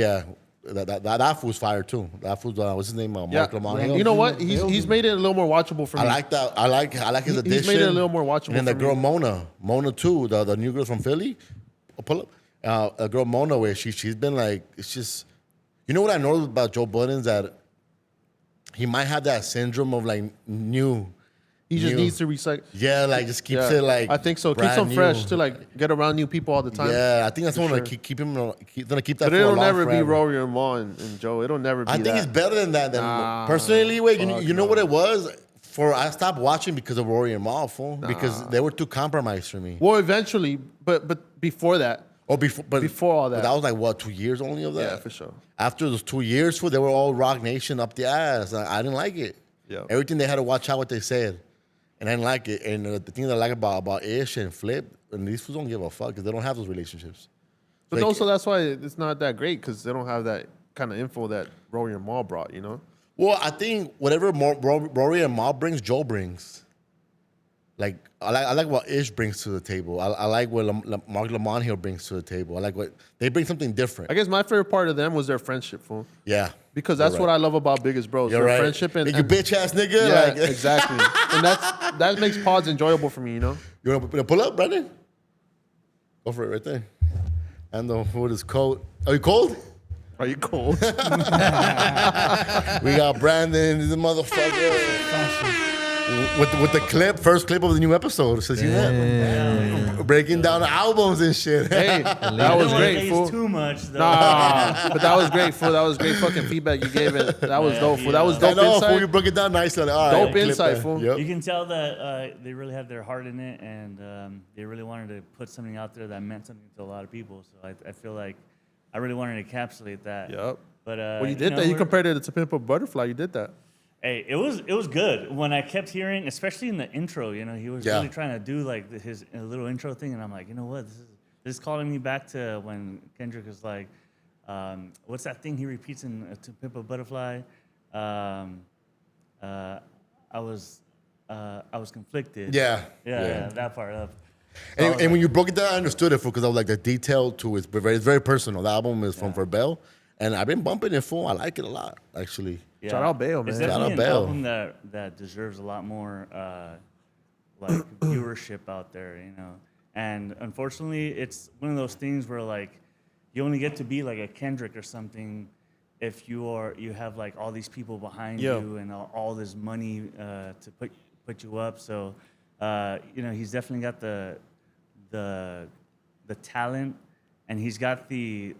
that fool's fired too. That fool's what's his name? Mark Lamont Hill. You know what? He's made it a little more watchable for me. I like that. I like his addition. He's made it a little more watchable And then the for girl me. Mona too, the new girl from Philly. Pull up. A girl Mona, where she's been like, it's just, you know what I know about Joe Budden is that he might have that syndrome of like new. He just new. needs to recycle. Yeah, like just keeps Yeah. it like. I think so. Keeps brand him fresh new. to like get around new people all the time. Yeah, I think that's For one sure. to keep him. Gonna keep that. But for it'll a long never be forever. Rory and Ma and Joe. It'll never be I think that. it's better than that. Than Nah, personally, wait, you fuck know no. what it was? I stopped watching because of Rory and Mal, fool. Because they were too compromised for me. Well, eventually, but before that, Or before all that. But that was like what 2 years only of that. yeah, for sure. After those 2 years, fool, they were all Rock Nation up the ass. I didn't like it. Yeah. Everything they had to watch out what they said, and I didn't like it. And the thing that I like about Ish and Flip, and these fools don't give a fuck because they don't have those relationships. But Like- also that's why it's not that great because they don't have that kind of info that Rory and Ma brought. You know. Well, I think whatever Rory and Mal brings, Joe brings. Like I like what Ish brings to the table. I like what Mark Lamont Hill brings to the table. I like what they bring something different. I guess my favorite part of them was their friendship, fool. Yeah, Because that's what I love about Biggest Bros. You're Their right. friendship and, Like, you bitch ass nigga. yeah, Like, exactly. And that makes pods enjoyable for me. You know. You want to pull up, Brandon? Go for it right there. And the with his coat. Are you cold? Are you cold? We got Brandon, the motherfucker. With the first clip of the new episode. So see that? Breaking down the albums and shit. Hey, that was great, fool. Too much, though. Nah, but that was great, fool. That was great fucking feedback you gave it. That was dope, fool. That was I dope know, fool, you insight. broke it down nicely. Like, all right, Dope clip insight, that. fool. Yep. You can tell that they really have their heart in it, and they really wanted to put something out there that meant something to a lot of people. So I feel like I really wanted to encapsulate that. Yep. But Well, you did that. You we're- compared it to Pimp a Butterfly. You did that. Hey, it was good when I kept hearing, especially in the intro. You know, he was Yeah. really trying to do like his little intro thing, and I'm like, you know what, this is calling me back to when Kendrick was like, what's that thing he repeats in To Pimp a Butterfly? I was conflicted. Yeah. Yeah, that part up. And when you broke it down, I understood it because I was like the detail to it's very personal. The album is from Verbel, and I've been bumping it full. I like it a lot, actually. Yeah. Shout out Bale, It's man. Shout definitely out an Bale. album that deserves a lot more like viewership out there, you know. And unfortunately, it's one of those things where like you only get to be like a Kendrick or something if you have like all these people behind Yeah. you and all this money to put you up. So you know, he's definitely got the talent, and he's got the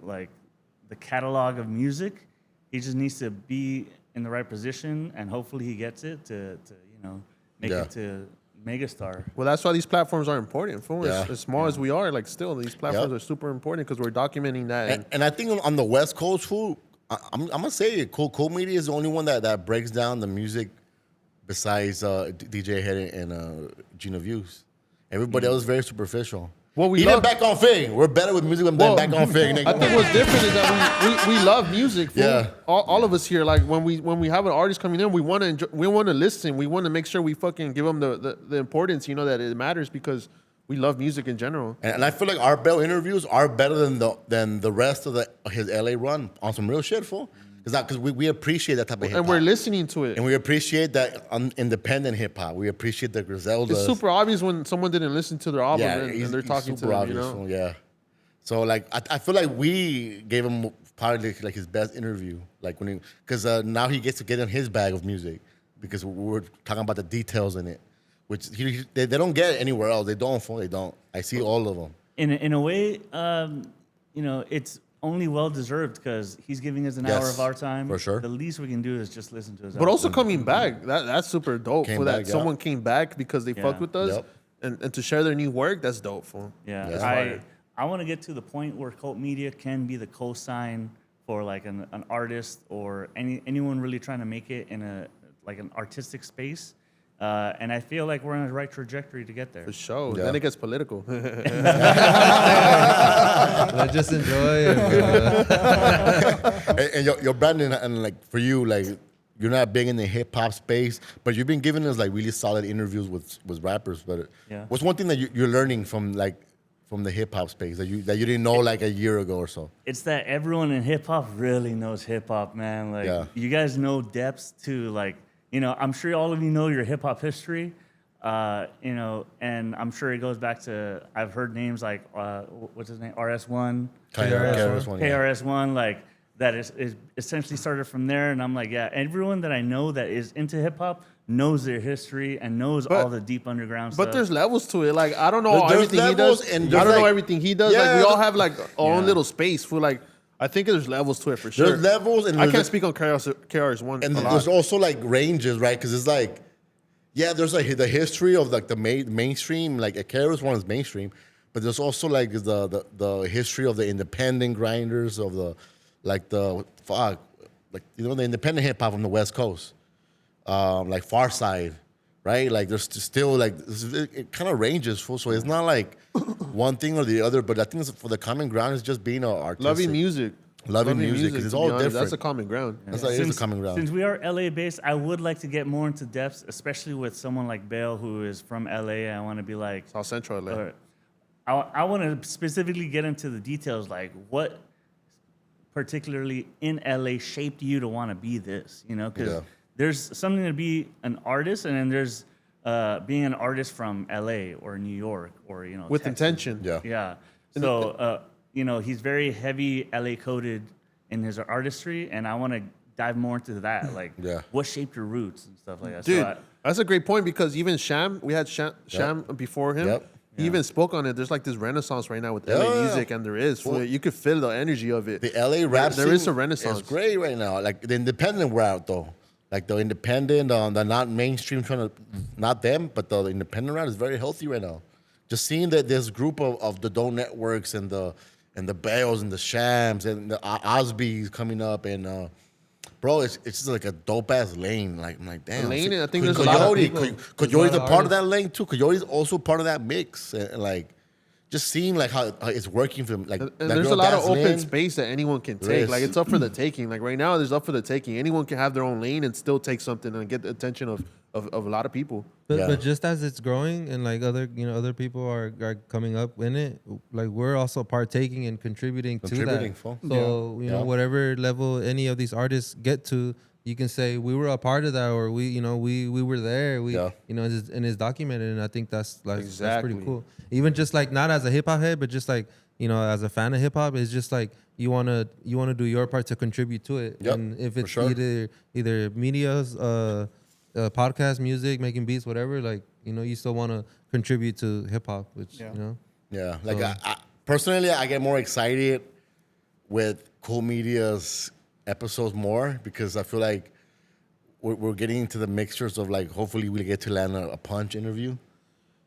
catalog of music. He just needs to be in the right position, and hopefully he gets it to you know make Yeah. it to megastar. Well, that's why these platforms are important. Fool. Yeah. As small as we are, like still, these platforms Yep. are super important because we're documenting that. And I think on the West Coast, food, I'm gonna say it. Cool Media is the only one that breaks down the music besides DJ Head and Gina Views. Everybody else is very superficial. What we even love- back on Fig, we're better with music than back on Fig. Nigga. I think what's different is that we love music. Fool. Yeah. All of us here, like when we have an artist coming in, we want to enjoy, we want to listen. We want to make sure we fucking give them the importance, that it matters because we love music in general. And I feel like our Bell interviews are better than the rest of his LA run on some real shit, fool. Because we appreciate that type of hip hop. And we're listening to it. And we appreciate that independent hip hop. We appreciate the Griseldas. It's super obvious when someone didn't listen to their album and they're talking to them, obvious, fool, yeah. So like I feel like we gave him probably like his best interview, like because now he gets to get in his bag of music because we're talking about the details in it, which they don't get anywhere else. They don't. Fool, they don't. I see all of them. In a way, it's only well deserved because he's giving us an hour of our time. For sure. The least we can do is just listen to his. But also coming back, that's super dope. Came For that back, yeah. someone came back because they fucked with us, Yep. and to share their new work, that's dope. Fool. Yeah, That's I want to get to the point where cult media can be the cosign for like an artist or anyone really trying to make it in an artistic space. And I feel like we're on the right trajectory to get there. For sure. Yeah. Then it gets political. Let's just enjoy it, bro. And your Brandon, and like for you, like you're not big in the hip hop space, but you've been giving us like really solid interviews with rappers. But what's one thing that you're learning from the hip hop space that you didn't know like a year ago or so? It's that everyone in hip hop really knows hip hop, man. Like you guys know depths to like, I'm sure all of you know your hip hop history, and I'm sure it goes back to, I've heard names like, what's his name? RS1. KRS-One, like that is essentially started from there. And I'm like, yeah, everyone that I know that is into hip hop knows their history and knows all the deep underground stuff. But there's levels to it. Like I don't know There's everything he levels does. and I there's don't know like- everything he does. Like Yeah, we all the- have like our own little space. For like, I think there's levels to it for sure. There's levels, and I there's can't speak on KRS-One. And a lot. there's also like ranges, right? Because it's like, there's like the history of like the mainstream, like a KRS-One is mainstream, but there's also like the history of the independent grinders of the the independent hip hop from the West Coast, like Far Side, right? Like there's still like it kind of ranges, fool. So it's not like one thing or the other, but I think for the common ground is just being an artist, Loving music. Loving music, 'cause it's to all be honest. different. That's a common ground. That's like, it is a common ground. Since we are LA based, I would like to get more into depths, especially with someone like Bale who is from LA. I want to be like, South Central LA. I want to specifically get into the details, like what particularly in LA shaped you to want to be this, because there's something to be an artist, and then there's being an artist from LA or New York or With Texas. intention. Yeah. So he's very heavy LA coded in his artistry, and I want to dive more into that, like what shaped your roots and stuff like that. Dude, So that's a great point because even Sham, we had Sham before him. Yep. He even spoke on it. There's like this renaissance right now with LA music, and there is. You could feel the energy of it. The LA rap There scene is a renaissance. It's great right now. Like the independent route though. Like the independent, the not mainstream not them, but the independent route is very healthy right now. Just seeing that this group of the Doe Networks and the Bales and the Shams and the Osbys coming up and bro, it's just like a dope ass lane. Like I'm like, damn. Lane, I think Coy- there's a lot of Coyote- people. Coy- Coyote's a part of that lane too. Coyote's also part of that mix. And like just seeing like how it's working for him. Like And that there's girl a lot of dancing open in. space that anyone can There take. is. Like it's up for the taking. Like right now, there's up for the taking. Anyone can have their own lane and still take something and get the attention of a lot of people. But just as it's growing and like other people are coming up in it, like we're also partaking and contributing to that. Fool. So you know whatever level any of these artists get to, you can say we were a part of that, or we were there. And it's documented, and I think that's pretty Exactly. cool. Even just like not as a hip hop head, but just like as a fan of hip hop, it's just like you wanna do your part to contribute to it. Yep, And if for it's sure. either media's podcast, music, making beats, whatever, like you still want to contribute to hip hop, which Yeah, like I personally, I get more excited with Cool Media's episodes more because I feel like we're getting into the mixtures of like hopefully we get to land a punch interview.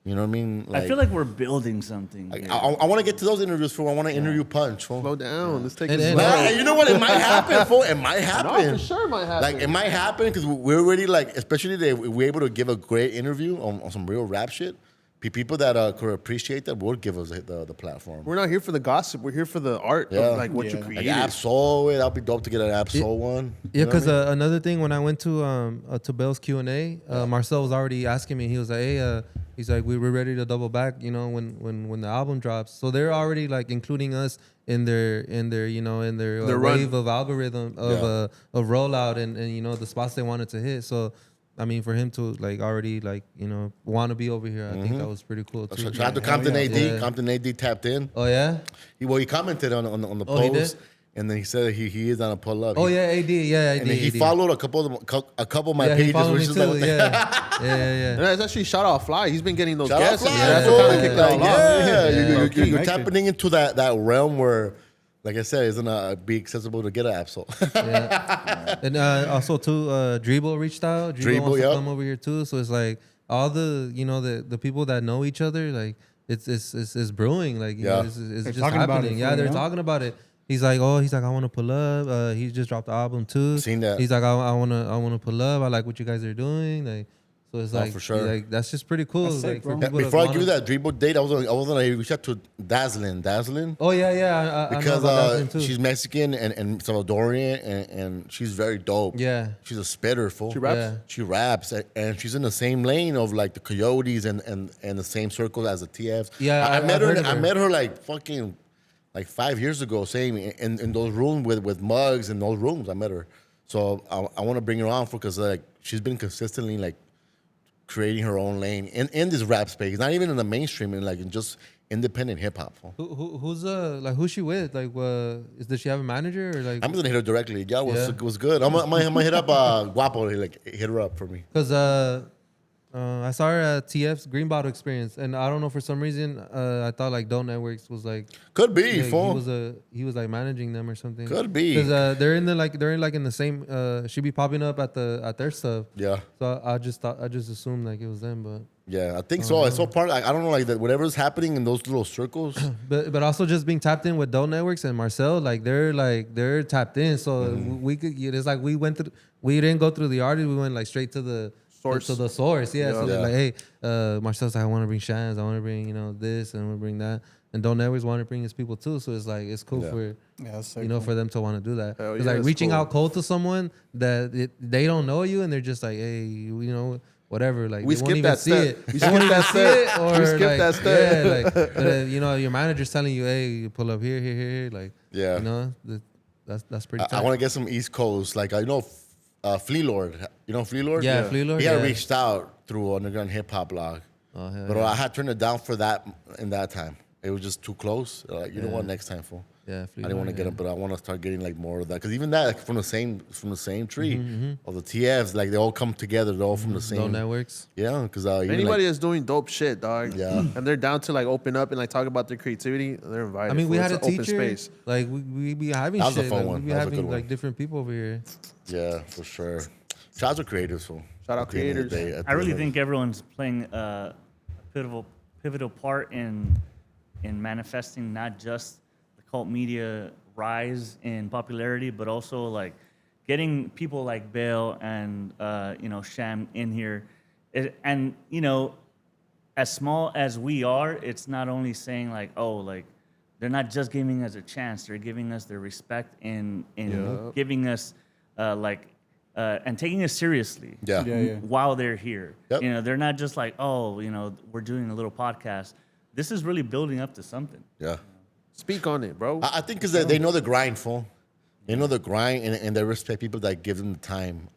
You know what I mean? I feel like we're building something. Like, here. I want to get to those interviews, fool. I want to interview Punch, fool. Slow down. Let's take And- it and- slow. Nah, you know what? It might happen, fool. It might happen. No, for sure it might happen. Like, it might happen because we're already, like, especially if we're able to give a great interview on some real rap shit, People that could appreciate that would give us the platform. We're not here for the gossip. We're here for the art Yeah. of like what you Yeah. Like created. Absol, that'd be dope to get an Absol one. Yeah, You know what I because mean? another thing, when I went to Bell's Q&A, Marcel was already asking me. He was like, "Hey, he's like, we were ready to double back, you know, when the album drops." So they're already like including us in their you know in their Their run. wave of algorithm of rollout and you know the spots they wanted to hit. So. I mean, for him to like already like you know want to be over here, I think that was pretty cool too. Shout out to Compton yeah. AD. Yeah. Compton AD tapped in. Oh yeah. He commented on the Oh, he post, did? and then he said he is on a pull up. Oh yeah, AD. Yeah, AD. And then he AD. followed a couple of my Yeah, he pages, followed which me is too. like, Yeah. And that's actually shout out Fly. He's been getting those shout out guests. Fly, That's fool. what kind of kicked it all Like, off. yeah, you're Connected. tapping into that realm where, like I said, it's gonna be accessible to get an Absol. Yeah. And also too, Drebo reached out. Drebo Drebo, wants to yep. come over here too. So it's like all the you know the people that know each other, like it's brewing. Like you Yeah. know, it's They're just talking about happening. it, Yeah, you they're know? talking about it. He's like, I want to pull up. He just dropped the album too. Seen that. He's like, I wanna pull up. I like what you guys are doing. Like, so it's Oh, like, for sure. like that's just pretty cool. That's sick, like bro. for people Before I that give you wanna- that Drebo date, I was gonna reach out to Dazzlin. Oh yeah, I know Because about that thing, too. she's Mexican and Salvadorian and she's very dope. Yeah. She's a spitter, fool. She raps? Yeah. She raps and she's in the same lane of like the Coyotes and the same circle as the TFs. Yeah, I met I've her. heard of I her. met her like fucking like 5 years ago. Same in those rooms with mugs in those rooms. I met her. So I want to bring her on because like she's been consistently like creating her own lane in this rap space. Not even in the mainstream, and like in just independent hip hop. Fool. Who's she with? Like, does she have a manager or like? I'm gonna hit her directly. Yeah, Yeah. was good. I'm gonna hit up Guapo. Like hit her up for me. Because I saw her at TF's Green Bottle Experience, and I don't know, for some reason I thought like Dope Networks was like Could be, like, fool. he was like managing them or something. Could be. Because they're in the same. She be popping up at their stuff. Yeah. So I just assumed like it was them, but. Yeah, I think so. It's so part. Like, I don't know, like that. Whatever's happening in those little circles. But also just being tapped in with Dope Networks and Marcel, they're tapped in. So we could. It's like we didn't go through the artist. We went like straight to the Source. To the source. Yeah. So they're Yeah. like, hey, Marcel's like, I want to bring Shans. I want to bring this, and I want to bring that. And Dope Networks want to bring his people too. So it's like it's cool Yeah. for Yeah, that's sick, you know bro. for them to want to do that. Hell It's yeah, like that's reaching cool. out cold to someone that they don't know you, and they're just like, hey, you know. Whatever, like We they won't skipped even that see step. it. We They won't skipped that even see step. it, or We skipped like, that step. Yeah, like you know, your manager's telling you, hey, you pull up here, like Yeah. you know, that's pretty. I tight. want to get some East Coast. Like Flea Lord. You know Flea Lord? Yeah, Flea Lord, He had yeah. reached out through Underground Hip Hop blog, Oh, hell but yeah. I had turned it down for that in that time. It was just too close. Like you know what? Next time, fool. Yeah, I didn't want to get it, but I want to start getting like more of that because even that like, from the same tree of the TFs, like they all come together. They're all from the same. Dope Networks. Yeah, because Anybody that's doing dope shit, dog. Yeah. And they're down to like open up and like talk about their creativity. They're invited. I mean, we fool. had a It's an open teacher. space. Like we be having That was a shit. fun Like, one. we be That was a good having one. like different people over here. yeah, for sure. Shout out to creators, fool. Shout out At the end of the creators. day, at I the really end of think everyone's playing a pivotal part in manifesting not just the cult media rise in popularity, but also like getting people like Bale and Sham in here, and you know, as small as we are, it's not only saying like, oh, like they're not just giving us a chance; they're giving us their respect in Yup. giving us and taking us seriously Yeah. Yeah. while they're here. Yep. You know, they're not just like, oh, you know, we're doing a little podcast. This is really building up to something. Yeah. Speak on it, bro. I think because they know the grind, fool. They know the grind and they respect people that give them the time.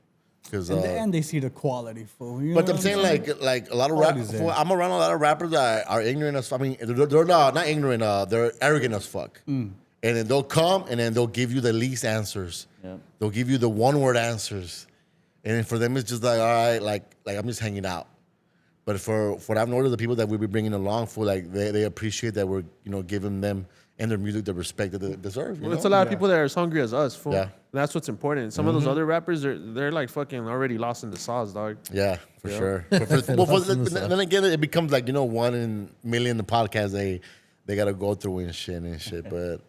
Because In the end, they see the quality, fool. You know but what I'm saying like a lot of Quality's rappers. there. I'm around a lot of rappers that are ignorant as. I mean, they're not ignorant. They're arrogant as fuck. And then they'll come and then they'll give you the least answers. Yeah. They'll give you the one word answers, and then for them it's just like all right, like I'm just hanging out. But for what I've noticed, the people that we'll be bringing along for like they appreciate that we're giving them and their music the respect that they deserve. Well, it's a lot of people that are as hungry as us, fool. Yeah. And that's what's important. Some of those other rappers, they're like fucking already lost in the sauce, dog. Yeah, for Yeah. sure. Then again, it becomes like 1 in a million the podcast they gotta go through and shit. But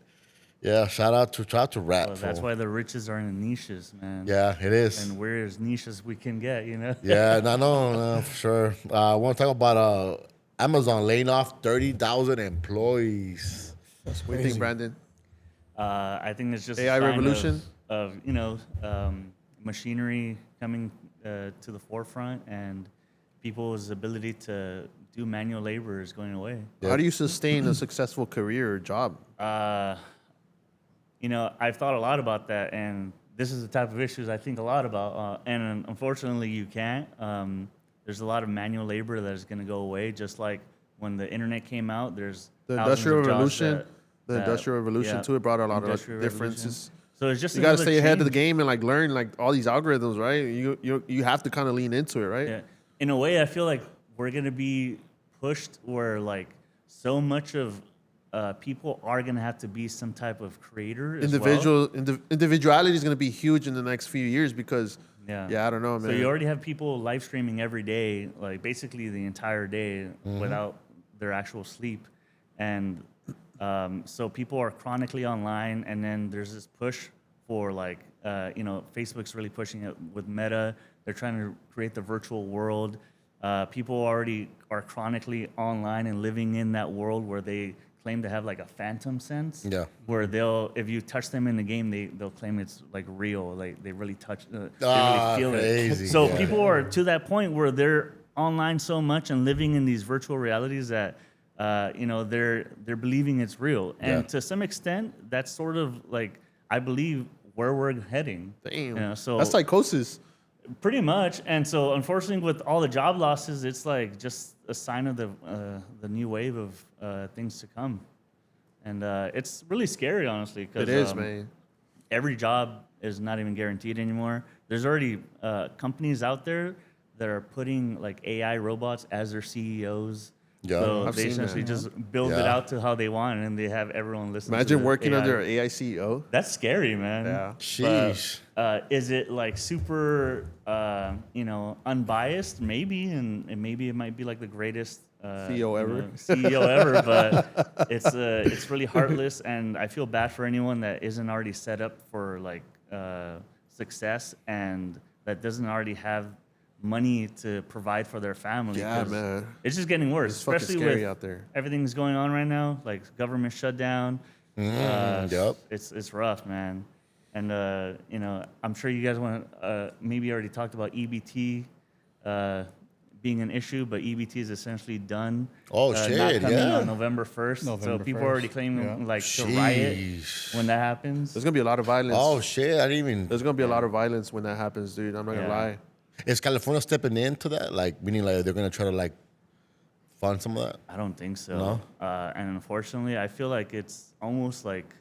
yeah, shout out to rap. Well, that's fool. why the riches are in the niches, man. Yeah, it is. And we're as niche as we can get, you know? Yeah, no, for sure. I want to talk about Amazon laying off 30,000 employees. That's What do you think, Brandon? I think it's just a AI sign revolution? of machinery coming to the forefront, and people's ability to do manual labor is going away. How do you sustain a successful career or job? I've thought a lot about that, and this is the type of issues I think a lot about. And unfortunately, you can't. There's a lot of manual labor that is going to go away, just like when the internet came out. There's The thousands Industrial of jobs Revolution, that- Industrial Revolution yeah, too. It brought a lot of Industrial like, Revolution. differences. So it's just You got to another stay ahead of the change. game and like learn like all these algorithms, right? You have to kind of lean into it, right? Yeah. In a way, I feel like we're gonna be pushed where like so much of people are gonna have to be some type of creator. As well. Individuality is going to be huge in the next few years because Yeah. I don't know, man. So you already have people live streaming every day, like basically the entire day without their actual sleep, and so people are chronically online. And then there's this push for like Facebook's really pushing it with Meta. They're trying to create the virtual world. People already are chronically online and living in that world where they claim to have like a phantom sense. Yeah. Where if you touch them in the game, they'll claim it's like real. Like they really touch, they Ah, really feel crazy, it. So yeah. people are to that point where they're online so much and living in these virtual realities that they're believing it's real. And Yeah. to some extent, that's sort of like I believe where we're heading. Damn. So That's psychosis. pretty much. And so unfortunately, with all the job losses, it's like just a sign of the new wave of things to come. And it's really scary, honestly. 'Cause, It is, man. every job is not even guaranteed anymore. There's already companies out there that are putting like AI robots as their CEOs. Yeah. So I've they seen essentially that. just build it Yeah. out to how they want, and they have everyone listen. Imagine to the working AI. under an AI CEO. That's scary, man. Yeah. Sheesh. Is it like super, unbiased? Maybe, and maybe it might be like the greatest CEO ever. CEO ever, but it's really heartless, and I feel bad for anyone that isn't already set up for like success and that doesn't already have money to provide for their family. Yeah, 'cause man. It's just getting worse, It's fucking especially scary with out there. everything's going on right now, like government shutdown. Yep. It's rough, man. And I'm sure you guys want to maybe already talked about EBT being an issue, but EBT is essentially done. Oh, Not shit, coming yeah. on November 1st. So November people are already 1st, claiming yeah. like to riot Sheesh. when that happens. There's gonna be a lot of violence. Oh shit! I didn't even. There's gonna be a lot of violence when that happens, dude. I'm not gonna Yeah. lie. Is California stepping into that? Like, meaning like they're gonna try to like fund some of that? I don't think so. No? And unfortunately, I feel like it's almost like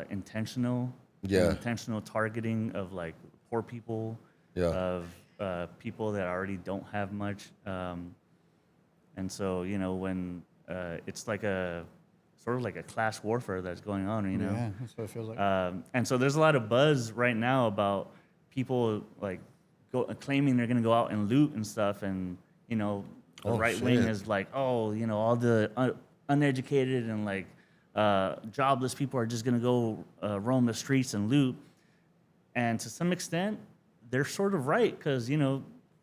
intentional. Yeah. Intentional targeting of like poor people. Yeah. Of people that already don't have much. And so when it's like a sort of like a class warfare that's going on, Yeah, that's what it feels like. and so there's a lot of buzz right now about people like claiming they're going to go out and loot and stuff, and the Oh, right wing shit. is like, all the uneducated and like jobless people are just going to go roam the streets and loot. And to some extent, they're sort of right, because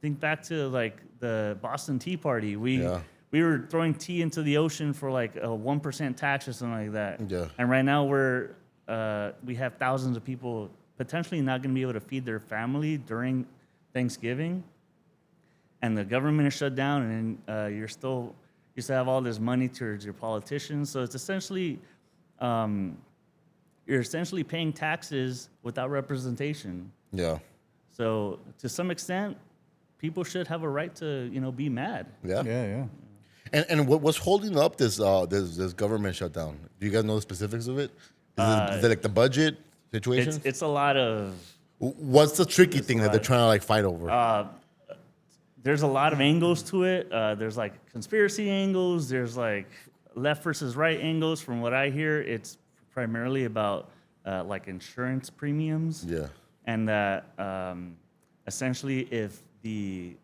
think back to like the Boston Tea Party. Yeah. We were throwing tea into the ocean for like a 1% tax or something like that. Yeah. And right now we have thousands of people potentially not going to be able to feed their family during Thanksgiving, and the government is shut down, and you still have all this money towards your politicians. So it's essentially you're essentially paying taxes without representation. Yeah. So to some extent, people should have a right to be mad. Yeah. yeah. And what's holding up this government shutdown? Do you guys know the specifics of it? Is it like the budget situation? It's a lot of. What's the tricky thing that they're trying to like fight over? There's a lot of angles to it. There's like conspiracy angles. There's like left versus right angles. From what I hear, it's primarily about like insurance premiums. Yeah. And that essentially, if the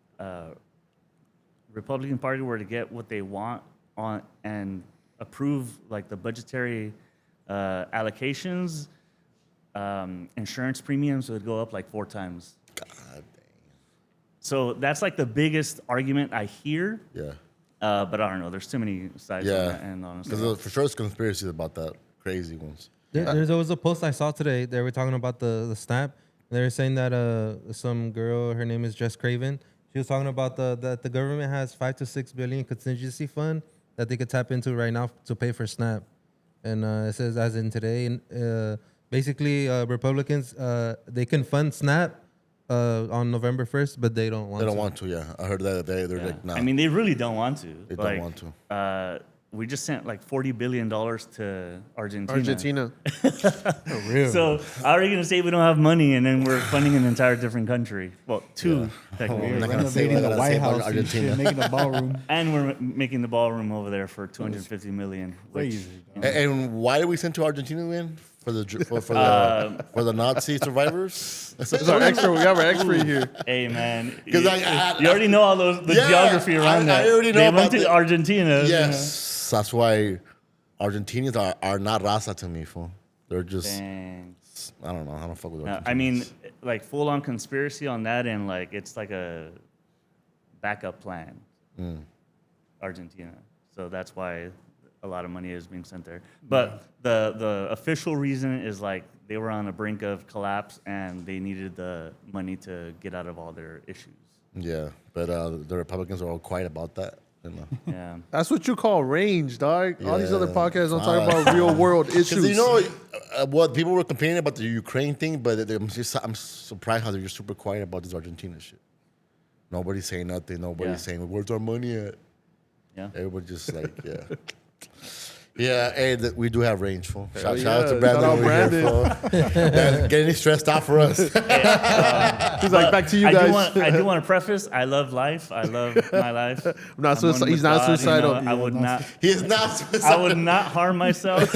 Republican Party were to get what they want on and approve like the budgetary allocations, insurance premiums would go up like 4 times. God damn. So that's like the biggest argument I hear. Yeah. But I don't know. There's too many sides on that end, honestly. Because for sure, it's conspiracies about that. Crazy ones. There was a post I saw today. They were talking about the snap. They were saying that some girl, her name is Jess Craven. She was talking about that the government has 5 to 6 billion contingency fund that they could tap into right now to pay for SNAP. And it says as in today, basically Republicans they can fund SNAP on November 1st, but they don't want. They don't to. want to. Yeah, I heard that they're Yeah. like, nah. I mean, they really don't want to. They don't want to. We just sent like $40 billion to Argentina. Argentina. For real. So how are you gonna say we don't have money and then we're funding an entire different country? Well, two technically. I'm not gonna say Renovating what I the gotta White say about House and Argentina. shit, making the ballroom. And we're making the ballroom over there for 250 million. Which, Crazy, you know, And why did we send to Argentina then? For the for the Nazi survivors? It's our extra. We got our expert here. hey man, 'Cause you, I- you already know all the Yeah, geography around I that. already know they about went to the- Argentina. you know. Yes, that's why Argentinians are not raza to me, fool. They're just Dang. I don't know. I don't fuck with No, Argentinians. I mean, like full on conspiracy on that end, like it's like a backup plan. Argentina. So that's why a lot of money is being sent there. But the official reason is like they were on the brink of collapse and they needed the money to get out of all their issues. Yeah, but the Republicans are all quiet about that. You know. Yeah. That's what you call range, dog. All these other Yeah. podcasts don't talk about real world issues. Because you know what people were complaining about the Ukraine thing, but I'm surprised how they're just super quiet about this Argentina shit. Nobody's saying nothing. Nobody's Yeah. saying where's our money at. Yeah. Everybody just like yeah. Yeah, hey, we do have range, fool. Shout yeah. out to Brandon Shout out over here, fool. Yeah, getting stressed out for us. He's like, back to you I guys. I do want to preface, I love life. I love my life. not I'm one suicidal. He's with not God, you know, suicidal. I would not. He is not I suicidal. would not harm myself.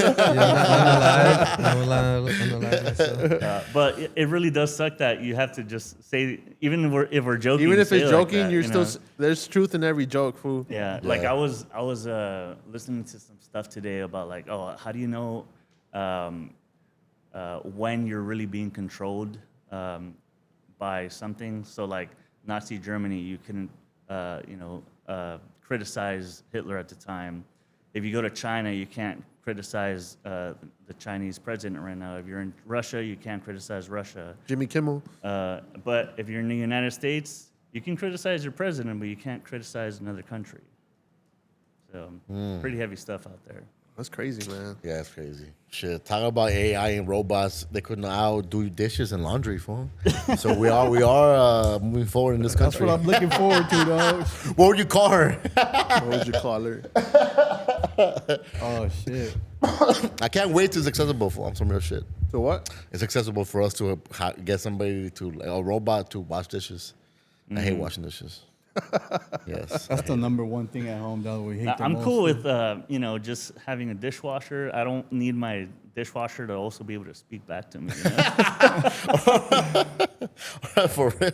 But it really does suck that you have to just say, even if we're joking. Even if say it's it like joking, that, you're you still. know? There's truth in every joke, fool. Yeah, like I was listening to some stuff today about like, oh, how do you know when you're really being controlled by something? So like Nazi Germany, you couldn't criticize Hitler at the time. If you go to China, you can't criticize the Chinese president right now. If you're in Russia, you can't criticize Russia. Jimmy Kimmel. But if you're in the United States, you can criticize your president, but you can't criticize another country. So pretty heavy stuff out there. That's crazy, man. Yeah, it's crazy. Shit, talking about AI and robots, they couldn't outdo dishes and laundry, fool. So we are moving forward in this That's country. what I'm looking forward to, dog. What would you call her? What would you call her? Oh shit. I can't wait till it's accessible for some real shit. So what? It's accessible for us to get somebody to like, a robot to wash dishes. I hate washing dishes. Yes. That's the number one thing at home, dog. We hate the I'm most. cool with just having a dishwasher. I don't need my dishwasher to also be able to speak back to me. You know? For real.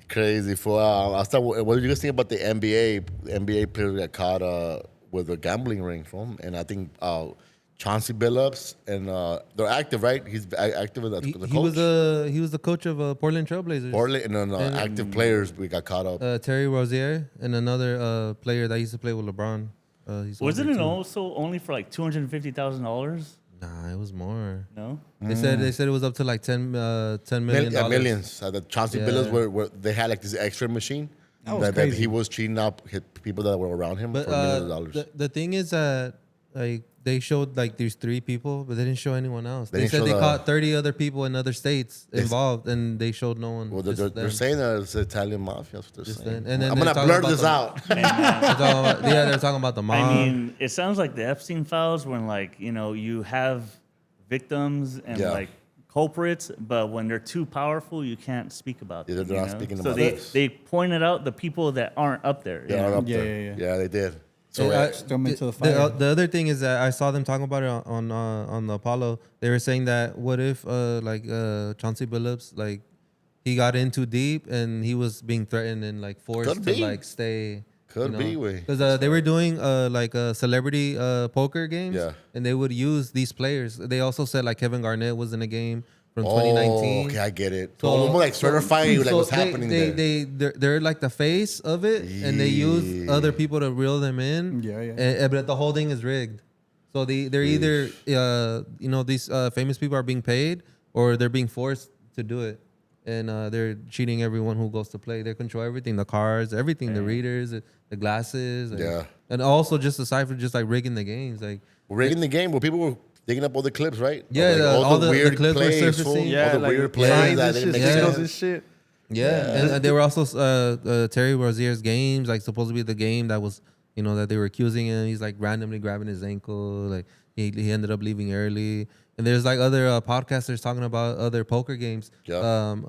Crazy. For what did you guys think about the NBA? The NBA players got caught with a gambling ring from, and I think Chauncey Billups, and they're active, right? He's active as the coach. He was the coach of Portland Trailblazers. Portland and active players we got caught up. Terry Rozier and another player that used to play with LeBron. Wasn't it also only for like $250,000? Nah, it was more. No. They said it was up to like $10 million. Millions. The Chauncey Yeah. Billups were they had like this extra machine That was that crazy. he was cheating out people that were around him But for millions of dollars. the thing is that like they showed like these 3 people, but they didn't show anyone else. They They didn't said show they the- caught 30 other people in other states involved, and they showed no one. Well, just they're them. saying that it's Italian mafia. That's what they're Just saying. then- and then I'm they're gonna talking blur about this the- out. They're talking about, they're talking about the mob. I mean, it sounds like the Epstein files when like, you have victims and Yeah. like culprits, but when they're too powerful, you can't speak about Yeah, them. they're not you know? speaking so about they, this. they pointed out the people that aren't up there. They you are know? up Yeah, there. yeah, Yeah, they did. So And I- Throw them into the fire. The other thing is that I saw them talking about it on the Apollo. They were saying that what if Chauncey Billups he got in too deep and he was being threatened and forced Could to be. stay. Could be, way. Because they were doing celebrity poker games. Yeah. And they would use these players. They also said Kevin Garnett was in a game. from Oh, 2019. okay, I get it. So almost like certifying like what's happening there. They're like the face of it, and they use Yeah. other people to reel them in. Yeah. But the whole thing is rigged. So they're either these famous people are being paid or they're being forced to do it, and they're cheating everyone who goes to play. They control everything, the cars, everything, the readers, the glasses, and also just aside from just like rigging the games, like Rigging the game where people were digging up all the clips, right? Yeah, Of, like, all the weird clips were plays, surfacing. fool. Yeah, all the like weird signs plays and that shit, didn't make signals sense. and shit. Yeah, and there were also Terry Rozier's games, like supposed to be the game that was, that they were accusing him. He's like randomly grabbing his ankle, like he ended up leaving early. And there's like other podcasters talking about other poker games, Yeah.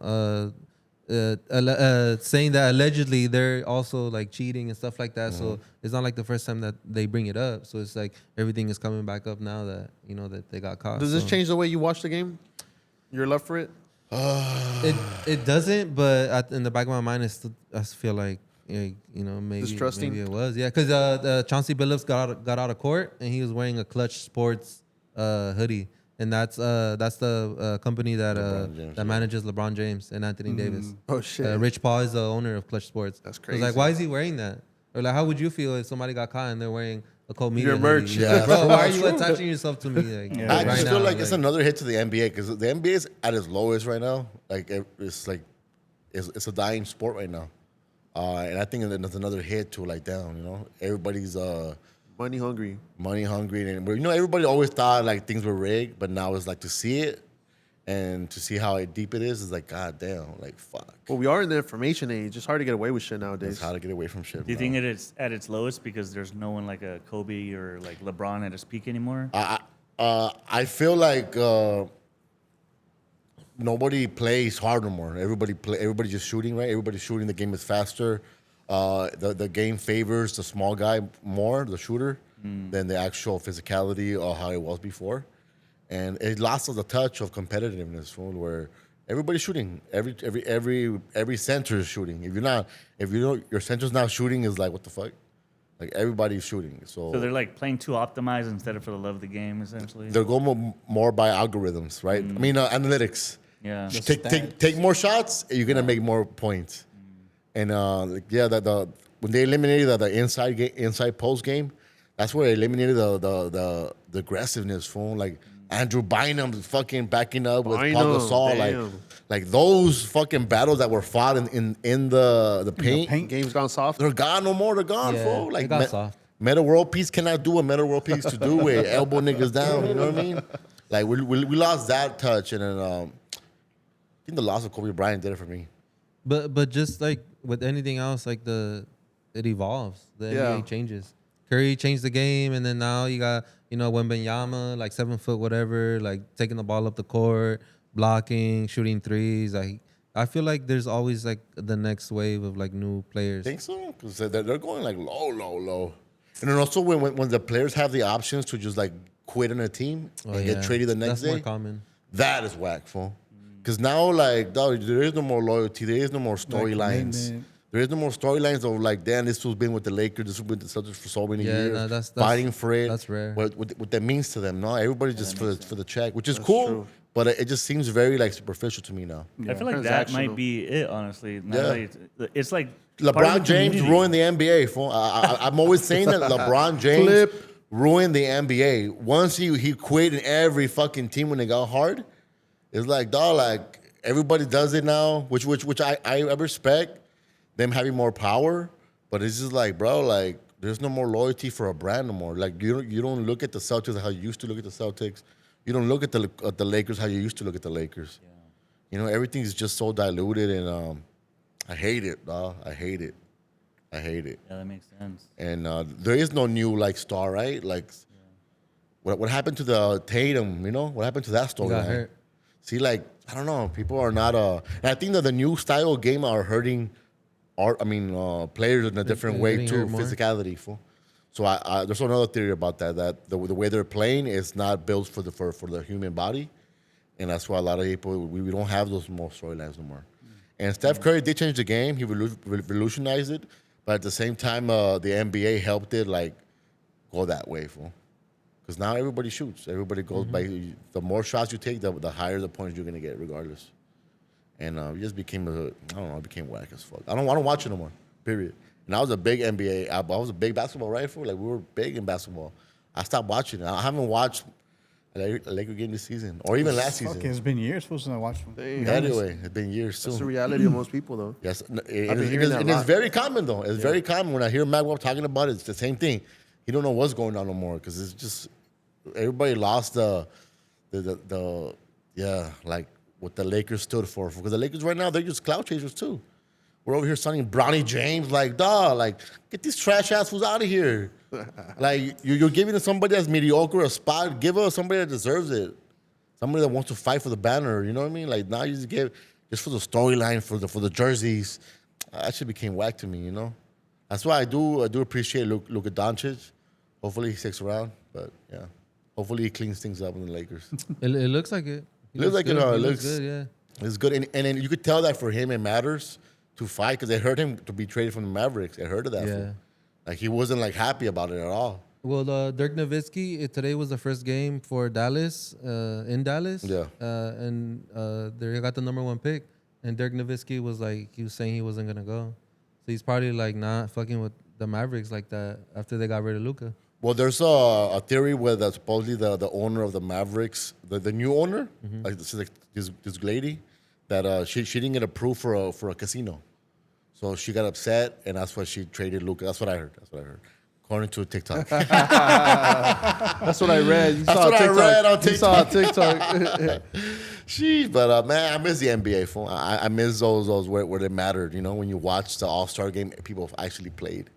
saying that allegedly they're also like cheating and stuff like that. Mm-hmm. So it's not like the first time that they bring it up. So it's like everything is coming back up now that that they got caught. Does this So change the way you watch the game? Your love for it? It doesn't, but in the back of my mind, I feel like maybe Distrusting? it was because Chauncey Billups got out of court and he was wearing a Clutch Sports hoodie, and that's the company that LeBron James, that manages LeBron James and Anthony Davis. Oh shit. Rich Paul is the owner of Clutch Sports. That's So it's like, crazy. why is he wearing that? Or like, how would you feel if somebody got caught and they're wearing a Cold Media Your merch. hoodie? Yeah, Like, bro, why are true, you true. attaching yourself to me? Like, I right just now, feel like it's another hit to the NBA because the NBA is at its lowest right now. Like it's like it's a dying sport right now, and I think that that's another hit to like down. Everybody's Money hungry. money hungry, and everybody always thought like things were rigged, but now it's like to see it and to see how deep it is like god damn, like fuck. Well, we are in the information age. It's hard to get away with shit nowadays. It's how to get away from shit. Do you bro. think it's at its lowest because there's no one like a Kobe or like LeBron at his peak anymore? I feel like nobody plays hard no more. Everybody just shooting, right? Everybody's shooting. The game is faster. The game favors the small guy more, the shooter, than the actual physicality or how it was before. And it lost the touch of competitiveness, fool, where everybody's shooting. Every center is shooting. If your center's not shooting, is like what the fuck? Like everybody's shooting. So they're like playing too optimized instead of for the love of the game, essentially. they're going more by algorithms, right? I mean, analytics. Yeah. Take more shots, you're gonna make more points. And when they eliminated the inside post game, that's where they eliminated the aggressiveness, fool. Like Andrew Bynum fucking backing up with Paul Gasol, like those fucking battles that were fought in the paint. Game's gone soft. They're gone no more. They're gone, Yeah, fool. they Like got soft. Meta World Peace cannot do what Meta World Peace to do with elbow niggas down. You know what I mean? Like we lost that touch, and then I think the loss of Kobe Bryant did it for me. But just like with anything else, like it evolves. The NBA changes. Curry changed the game, and then now you got Wembanyama, like 7 foot whatever, like taking the ball up the court, blocking, shooting threes. Like I feel like there's always like the next wave of like new players. Think so? Because they're going like low. And then also when the players have the options to just like quit on a team and get traded the next That's more day, common. that is whack, fool. Because now, like, dog, there is no more loyalty. There is no more storylines. commitment. There is no more storylines of like, damn, this was been with the Lakers, this was with the Celtics for so many years, no, that's fighting for it. that's rare. What that means to them, no? Everybody just for the check, which is cool, true. but it just seems very like superficial to me now. I feel like that might Transactional. be it, honestly. Now Yeah. that it's like part of LeBron the James community. ruined the NBA. Fool. I'm always saying that LeBron James Flip. ruined the NBA. Once he quit in every fucking team when they got hard, it's like, dog, like everybody does it now, which I respect them having more power, but it's just like, bro, like there's no more loyalty for a brand no more. Like you don't look at the Celtics how you used to look at the Celtics. You don't look at the Lakers how you used to look at the Lakers. Yeah. Everything's just so diluted, and I hate it, dog. I hate it. Yeah, that makes sense. And there is no new like star, right? Like, what happened to the Tatum? What happened to that He got storyline? hurt. See, like I don't know. People are not. And I think that the new style of game are hurting. Players in a different they're way getting too. hurt more. Physicality, fool. So there's another theory about that. That the way they're playing is not built for the human body, and that's why a lot of people we don't have those more storylines no more. And Steph Curry did change the game. He revolutionized it, but at the same time, the NBA helped it like go that way, fool. Because now everybody shoots. Everybody goes by. The more shots you take, the higher the points you're gonna get, regardless. And it just became I don't know. It became whack as fuck. I don't want to watch it no more. Period. And I was a big NBA. I was a big basketball rifle. Like we were big in basketball. I stopped watching it. I haven't watched a Laker game this season or even last Fuck, season. it's been years since I watched them. Damn. Anyway, it's been years That's the too. reality of most people, though. Yes, I've been hearing that a and it's lot. very common though. It's very common when I hear Magwell talking about it. It's the same thing. He don't know what's going on no more because it's just everybody lost the like what the Lakers stood for. Because the Lakers right now they're just cloud chasers too. We're over here signing Bronny James like dog, like get these trash ass fools out of here. Like you're giving somebody that's mediocre a spot. Give us somebody that deserves it. Somebody that wants to fight for the banner. You know what I mean? Like now you just give just for the storyline for the jerseys. That shit became whack to me. You know. That's why I do appreciate Luka Doncic. Hopefully he sticks around, but yeah. Hopefully he cleans things up in the Lakers. It looks like it. He Looks like it. good. It He looks good. Yeah. It's good, and then you could tell that for him it matters to fight because they hurt him to be traded from the Mavericks. They heard of that. Yeah. fool. Like he wasn't like happy about it at all. Well, Dirk Nowitzki, today was the first game for Dallas, in Dallas. Yeah. And they got the #1 pick. And Dirk Nowitzki was like, he was saying he wasn't going to go. So he's probably like not fucking with the Mavericks like that after they got rid of Luka. Well, there's a theory where that supposedly the owner of the Mavericks, the new owner, like this lady, that she didn't get approved for a casino, so she got upset and that's why she traded Luka. That's what I heard. According to TikTok. That's what I read. You That's saw what I TikTok. read on You saw TikTok. TikTok. Sheesh, but man, I miss the NBA. Fool. I miss those where they mattered. You know, when you watch the All-Star game, people actually played.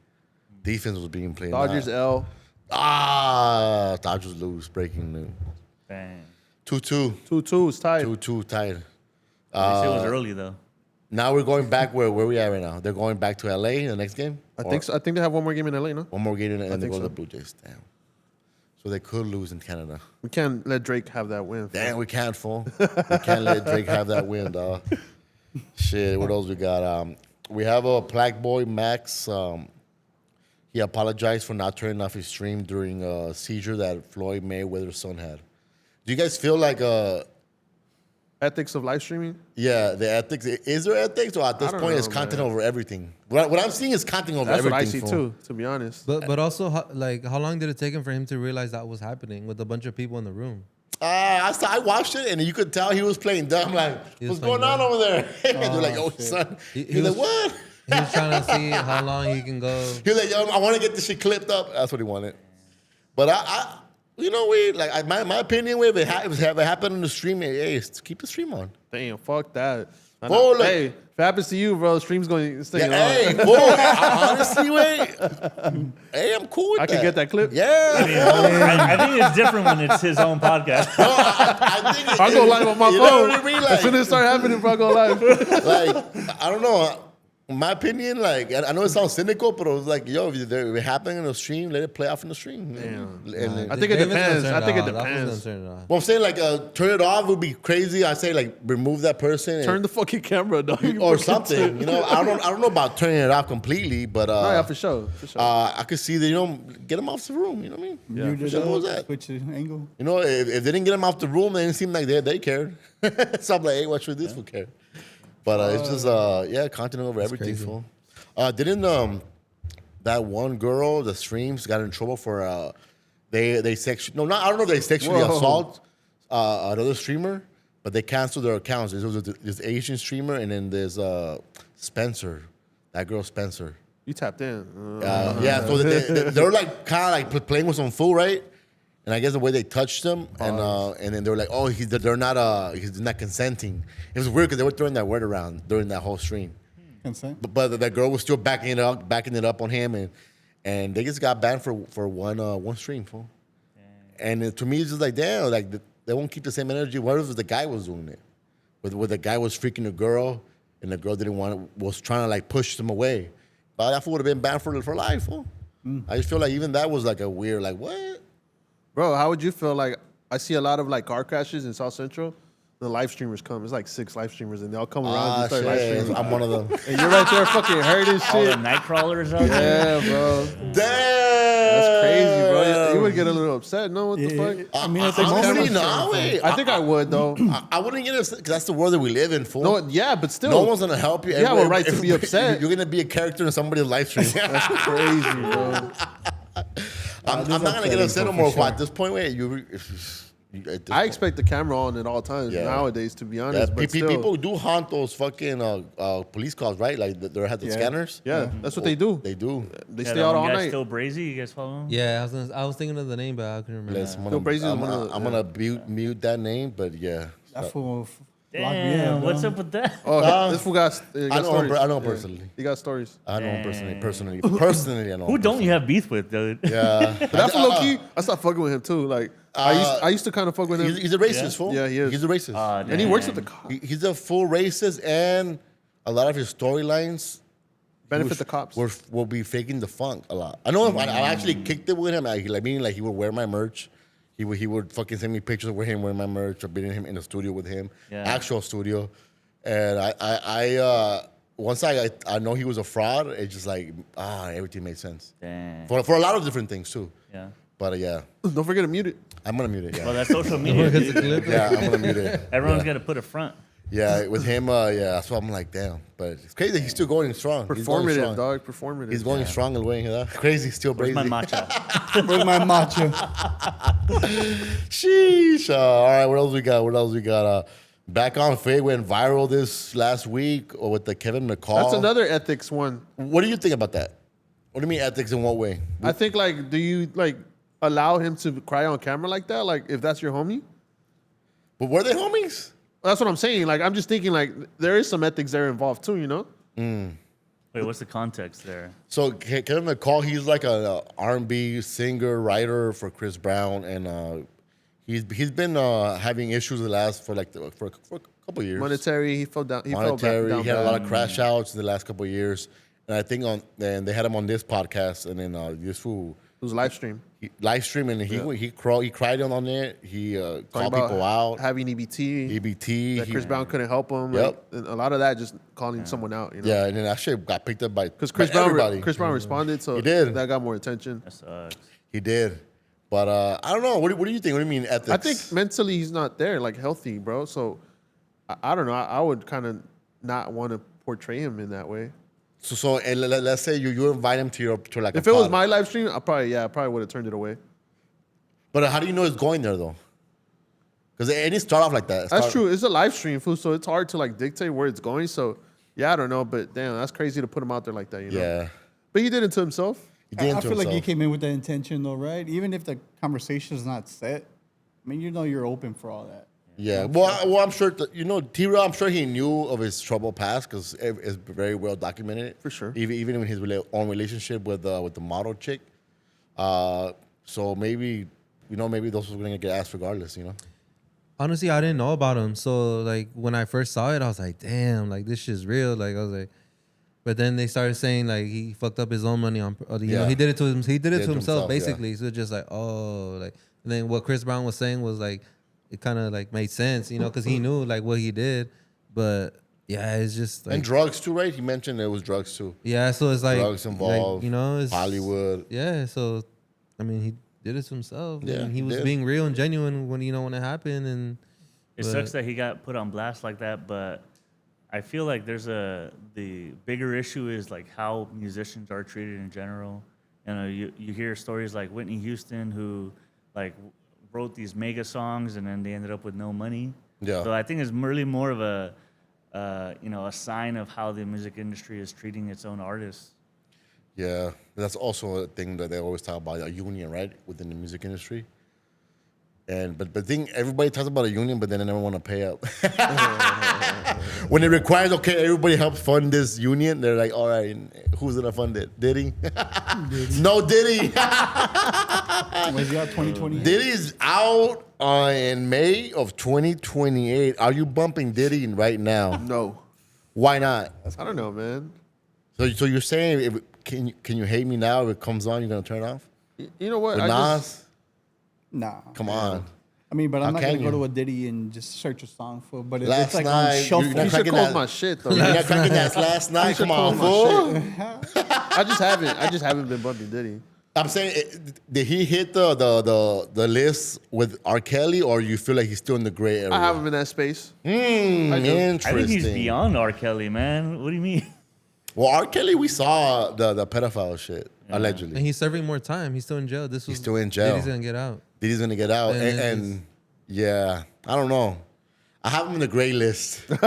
Defense was being played. Dodgers L. Dodgers lose. Breaking news. Bang. 2-2. 2-2 is tied. 2-2 tied. At least it was early though. Now we're going back where we are right now. They're going back to LA in the next game. I think so. I think they have one more game in LA, no? One more game and they think go to so. the Blue Jays. Damn. So they could lose in Canada. We can't let Drake have that win. Damn, we can't, fool. We can't let Drake have that win, dog. Shit, what else we got? We have a Black Boy, Max. He apologized for not turning off his stream during a seizure that Floyd Mayweather's son had. Do you guys feel like, Ethics of live streaming? yeah, the ethics, is there ethics or at this don't point know, it's content man. over everything? What I'm seeing is content over That's what everything. I see fool. too, to be honest. But also, how long did it take him for him to realize that was happening with a bunch of people in the room? I watched it and you could tell he was playing dumb. Like, He what's was going playing on over there? They're like, oh, shit. son. He He's was- like, what? He was trying to see how long he can go. He was like, yo, I want to get this shit clipped up. That's what he wanted. But I you know, my opinion, if it happened on the stream, hey, keep the stream on. Damn, fuck that. I Whoa, know. look. Hey, if it happens to you, bro, the stream's going to stay Yeah, on. hey, whoa, honestly, wait. Hey, I'm cool with I that. can get that clip? Yeah. I think it's different when it's his own podcast. I think I'll go live on my you know phone. what I mean? As soon as it start happening, bro, I'll go live. Like, I don't know. In my opinion, like, I know it sounds cynical, but it was like, yo, if it's happening in the stream, let it play off in the stream. Damn. And, I think it David's gonna depends. turn I think it off. That was depends. gonna turn it off. well, I'm saying, like, turn it off would be crazy. I say, like, remove that person. Turn the fucking camera, dog. or something. You know, I don't know about turning it off completely, but Oh, yeah, for sure. For sure. I could see that, you know, get them off the room. You know what I mean? Mute it Simple up, as that. switch the angle. You know, if they didn't get them off the room, they didn't seem like they cared. So I'm like, hey, what should this fool care? But it's just, content over everything, crazy. fool. Didn't that one girl, the streams, got in trouble for they sexually, no, not, I don't know if they sexually Whoa. assault another streamer, but they canceled their accounts. There was this Asian streamer, and then there's Spencer, that girl Spencer. You tapped in. Yeah, so they're like kind of like playing with some fool, right? And I guess the way they touched him, and then they were like, oh, he's not consenting. It was weird because they were throwing that word around during that whole stream. Consent. But that girl was still backing it up on him, and they just got banned for one stream, fool. And to me, it's just like, damn, like they won't keep the same energy. What if the guy was doing it? Where the guy was freaking the girl, and the girl was trying to like push them away. But that fool would have been banned for life, fool. I just feel like even that was like a weird, like, what? Bro, how would you feel? Like, I see a lot of like car crashes in South Central. The live streamers come. It's like 6 live streamers, and they all come around and start live shit. streaming. I'm one of them. And you're right there fucking hurting All the shit. night crawlers out there. Yeah, bro. Damn! That's crazy, bro. You would get a little upset. No, what the fuck? I mean, at the I moment, wouldn't, no, wait. I think I would though. I wouldn't get upset because that's the world that we live in, fool. No, yeah, but still, No one's gonna help you. You have a right to be upset. You're gonna be a character in somebody's live stream. that's crazy, bro. I'm not gonna get upset no more. At this point, wait, I expect the camera on at all times Yeah. nowadays, to be honest. But still, people do haunt those fucking police cars, right? Like they have the scanners. yeah, that's what they do. They do. They Yeah, stay that out one all guy night. Still Brazy. You guys follow him? Yeah, I was thinking of the name, but I couldn't remember. Yes, Still Brazy is I'm one of gonna, the- I'm gonna mute that name, but yeah. That fool locked me Damn, up, what's bro. up with that? Oh, this fool got, I know stories. him, I know him Yeah. personally. He got stories. I know him Dang. personally. Personally, I know. Who him don't you have beef with, dude? personally. Yeah. But that fool low key, I stopped fucking with him too. Like I used to kind of fuck with him. He's a racist, fool. Yeah, he is. He's a racist. And he works with the cops. He's a full racist, and a lot of his storylines Benefit the cops. will be faking the funk a lot. I know. I actually kicked it with him. Meaning like he would wear my merch. He would fucking send me pictures of him wearing my merch or being him in the studio with him, Yeah. actual studio. And I once I know he was a fraud. It's just like everything made sense Damn. for a lot of different things too. Yeah. But yeah, Don't forget to mute it. I'm gonna mute it. Well, Yeah, that's social media. Because dude. the clip. yeah, I'm gonna mute it. Everyone's got to put a front. Yeah, with him, yeah, that's why I'm like, damn. But it's crazy. He's still going strong. He's going Performative, strong. dog. Performative. He's going strong and way. Crazy, still Where's crazy. my matcha? Where's my macho? Sheesh. All right, what else we got? Back on Fade went viral this last week with the Kevin McCall. That's another ethics one. What do you think about that? What do you mean ethics in what way? I think like, do you like allow him to cry on camera like that? Like if that's your homie? But were they homies? That's what I'm saying. Like I'm just thinking like there is some ethics there involved too, you know? Wait, what's the context there? So Kevin McCall, he's like a R&B singer, writer for Chris Brown, and he's been having issues for a couple years. Monetary, he fell down. He Monetary. fell down He had a bad. lot of crash outs in the last couple of years, and I think they had him on this podcast, and then this fool It was live stream. live stream, and he cried on it. He Talking called about people out. having EBT. EBT. That Chris Brown couldn't help him. Yep. Like, and a lot of that just calling someone out. You know? Yeah, and then that shit got picked up by Because Chris Brown responded, so He did. that got more attention. That sucks. He did, but I don't know. What do you think? What do you mean ethics? I think mentally he's not there, like healthy, bro. So I don't know. I would kind of not want to portray him in that way. so. And let's say you invite him to like. If a it was pod. my live stream, I probably would have turned it away. But how do you know it's going there though? Because it didn't start off like that. That's true. It's a live stream, fool, so it's hard to like dictate where it's going. So yeah, I don't know, but damn, that's crazy to put him out there like that. You know? Yeah. But he did it to himself. He did I it to feel like you himself. came in with that intention, though, right? Even if the conversation is not set, I mean, you know, you're open for all that. Yeah, well, I'm sure T-Rail, I'm sure he knew of his troubled past because it's very well documented. For sure. Even in his own relationship with the model chick. So maybe those were gonna get asked regardless. Honestly, I didn't know about him. So like when I first saw it, I was like, damn, like this shit's real. Like I was like, but then they started saying like he fucked up his own money on, you know, he did it to him. He did it to himself basically. Yeah. So just like, oh, like, and then what Chris Brown was saying was like, it kind of like made sense, you know, because he knew like what he did. But yeah, it's just like, And drugs too, right? He mentioned it was drugs too. yeah. So it's like Drugs involved, like, you know, it's Hollywood. Yeah. So I mean, he did it to himself. Yeah, and he he was did. being real and genuine when it happened. And It sucks that he got put on blast like that, but I feel like the bigger issue is like how musicians are treated in general. You know, you hear stories like Whitney Houston who like wrote these mega songs and then they ended up with no money. Yeah. So I think it's really more of a a sign of how the music industry is treating its own artists. Yeah, that's also a thing that they always talk about, a union, right, within the music industry. And but the thing, everybody talks about a union, but then they never want to pay up. When it requires, okay, everybody helps fund this union, they're like, all right, who's gonna fund it? Diddy? No Diddy. Was he out 2028? Diddy's out in May of 2028. Are you bumping Diddy right now? No, Why not? I don't know, man. So you're saying, can you hate me now? If it comes on, you're gonna turn it off? You know what? With Nas? Nah. Come on. I mean, but I'm not can gonna go you? to a Ditty and just search a song for. But if Last it's like night, on you're shuffle, not You should cracking call that- my shit though. You're man. not cracking that last night. should Come on, call my fool. I just haven't been bumping Diddy. I'm saying, did he hit the list with R. Kelly, or you feel like he's still in the gray area? I have him in that space. Interesting. I think he's beyond R. Kelly, man. What do you mean? Well, R. Kelly, we saw the pedophile shit, allegedly. And he's serving more time. He's still in jail. He's still in jail. He's gonna get out. He's gonna get out, And and yeah, I don't know. I have him in the gray list. R.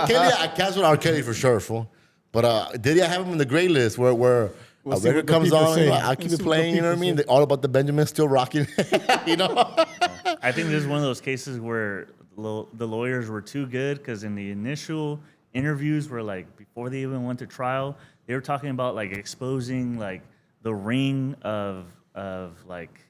Kelly, I cancel R. Kelly for sure, fool. But did I have him in the gray list where We'll a see record what the comes people on? say. I keep We'll it see what playing. the You know what I people mean? All About the Benjamin still rocking. You know. I think this is one of those cases where the lawyers were too good because in the initial interviews were like before they even went to trial, they were talking about like exposing like the ring of like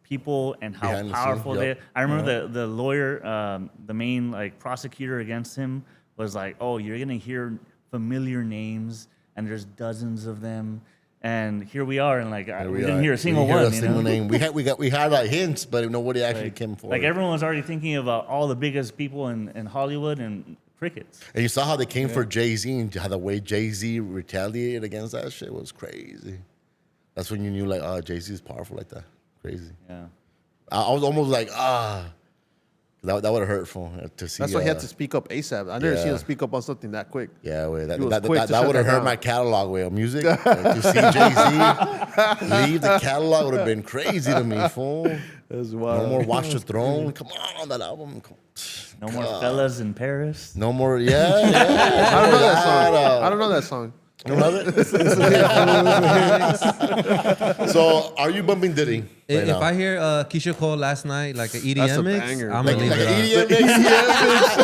people and how Behind the scenes, powerful yep. they. I remember the lawyer, the main like prosecutor against him was like, "Oh, you're gonna hear familiar names, and there's dozens of them." And here we are, and like we didn't hear a single We didn't one. hear a You single know? name. We had like hints, but nobody actually came forward. Like everyone was already thinking about all the biggest people in Hollywood and crickets. And you saw how they came for Jay-Z and how the way Jay-Z retaliated against that shit was crazy. That's when you knew like, oh, Jay-Z is powerful like that. Crazy. Yeah. I was almost like, that would have hurt for him to see. That's why he had to speak up ASAP. I never seen him speak up on something that quick. Yeah, wait, He was quick to that shut would have that hurt down. my catalog way of music. Like, to see Jay-Z leave the catalog would have been crazy to me, fool. That's No wild. more Watch the Throne. Come on, that album. No more fellas in Paris. No more, yeah. I don't know that song. I don't know that song. You love it? So, are you bumping Diddy? If now? I hear Keisha Cole last night, like an That's a EDM mix, banger. I'm Like gonna leave an it EDM mix?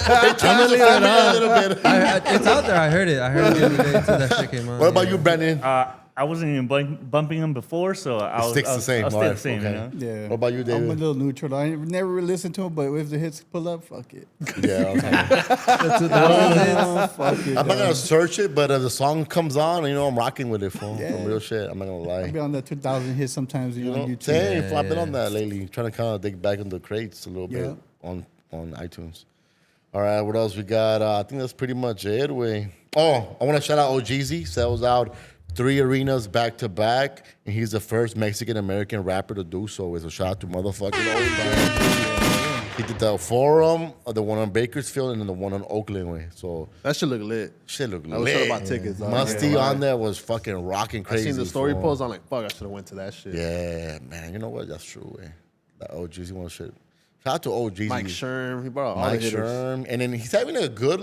They changed the format a little bit. on. It's out there. I heard it the other day until that shit came on. What about you, Brandon? I wasn't even bumping them before, so I'll Sticks the same. I'll stay Alright, the same. okay. You know? Yeah. What about you, I'm a David? little neutral. I never really listened to him, but if the hits pull up, fuck it. Yeah, okay. Fuck it. I'm not gonna search it, but if the song comes on, I'm rocking with it from Yeah. real shit. I'm not gonna lie. I'll be on that 2000 hit sometimes, you know, on YouTube. Same. I've been on that lately, trying to kind of dig back into the crates a little bit on iTunes. All right, what else we got? I think that's pretty much it. I want to shout out OGZ. Sells out 3 arenas back to back, and he's the first Mexican American rapper to do so. So shout out to motherfucking OGZ. He did the Forum, the one on Bakersfield, and then the one on Oakland way. So That should look lit. shit look I was sure lit. about tickets. dog. Musty Yeah. on there was fucking rocking I crazy. seen the story fool. post. I'm like, fuck, I should have went to that shit. Yeah, man. You know what? That's true. That OGZ one shit. Shout out to OGZ. Mike Sherm, he brought all Mike the hitters. Sherm. And then he's having a good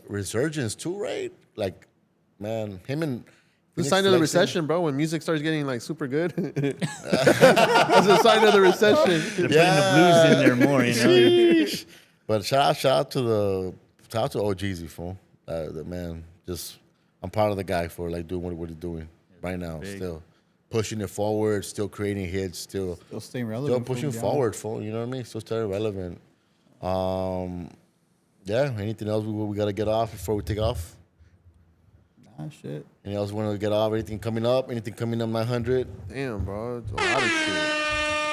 resurgence too, right? Like, man, him and It's a Phoenix sign of the Flexing. recession, bro. When music starts getting like super good, it's a sign of the recession. They're putting the blues in there more. You know. Sheesh. But shout out to OGZ, fool. The man, I'm proud of the guy for doing what he's doing right now. big. Still pushing it forward, still creating hits, still Still staying relevant. Still pushing fool, yeah. forward, fool. You know what I mean? Still staying relevant. Yeah. Anything else we got to get off before we take off? Nah, shit. Anything else we want to get off? Anything coming up? Anything coming up 900? Damn, bro, it's a lot of shit.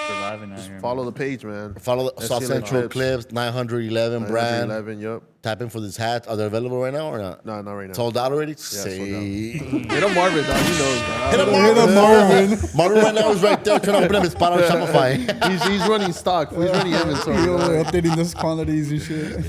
Surviving out here. Follow the page, man. Follow South SCLA Central Clips 911 brand. 11, yup. Tap in for this hat. Are they available right now or not? No, not right now. Sold out already? sold out. See. Hit up Marvin, dog. He knows, Hit man. up Marvin. Marvin right now is right there trying to open up his spot on Shopify. He's running stock. He's running inventory. Yo, dog. updating those quantities and shit.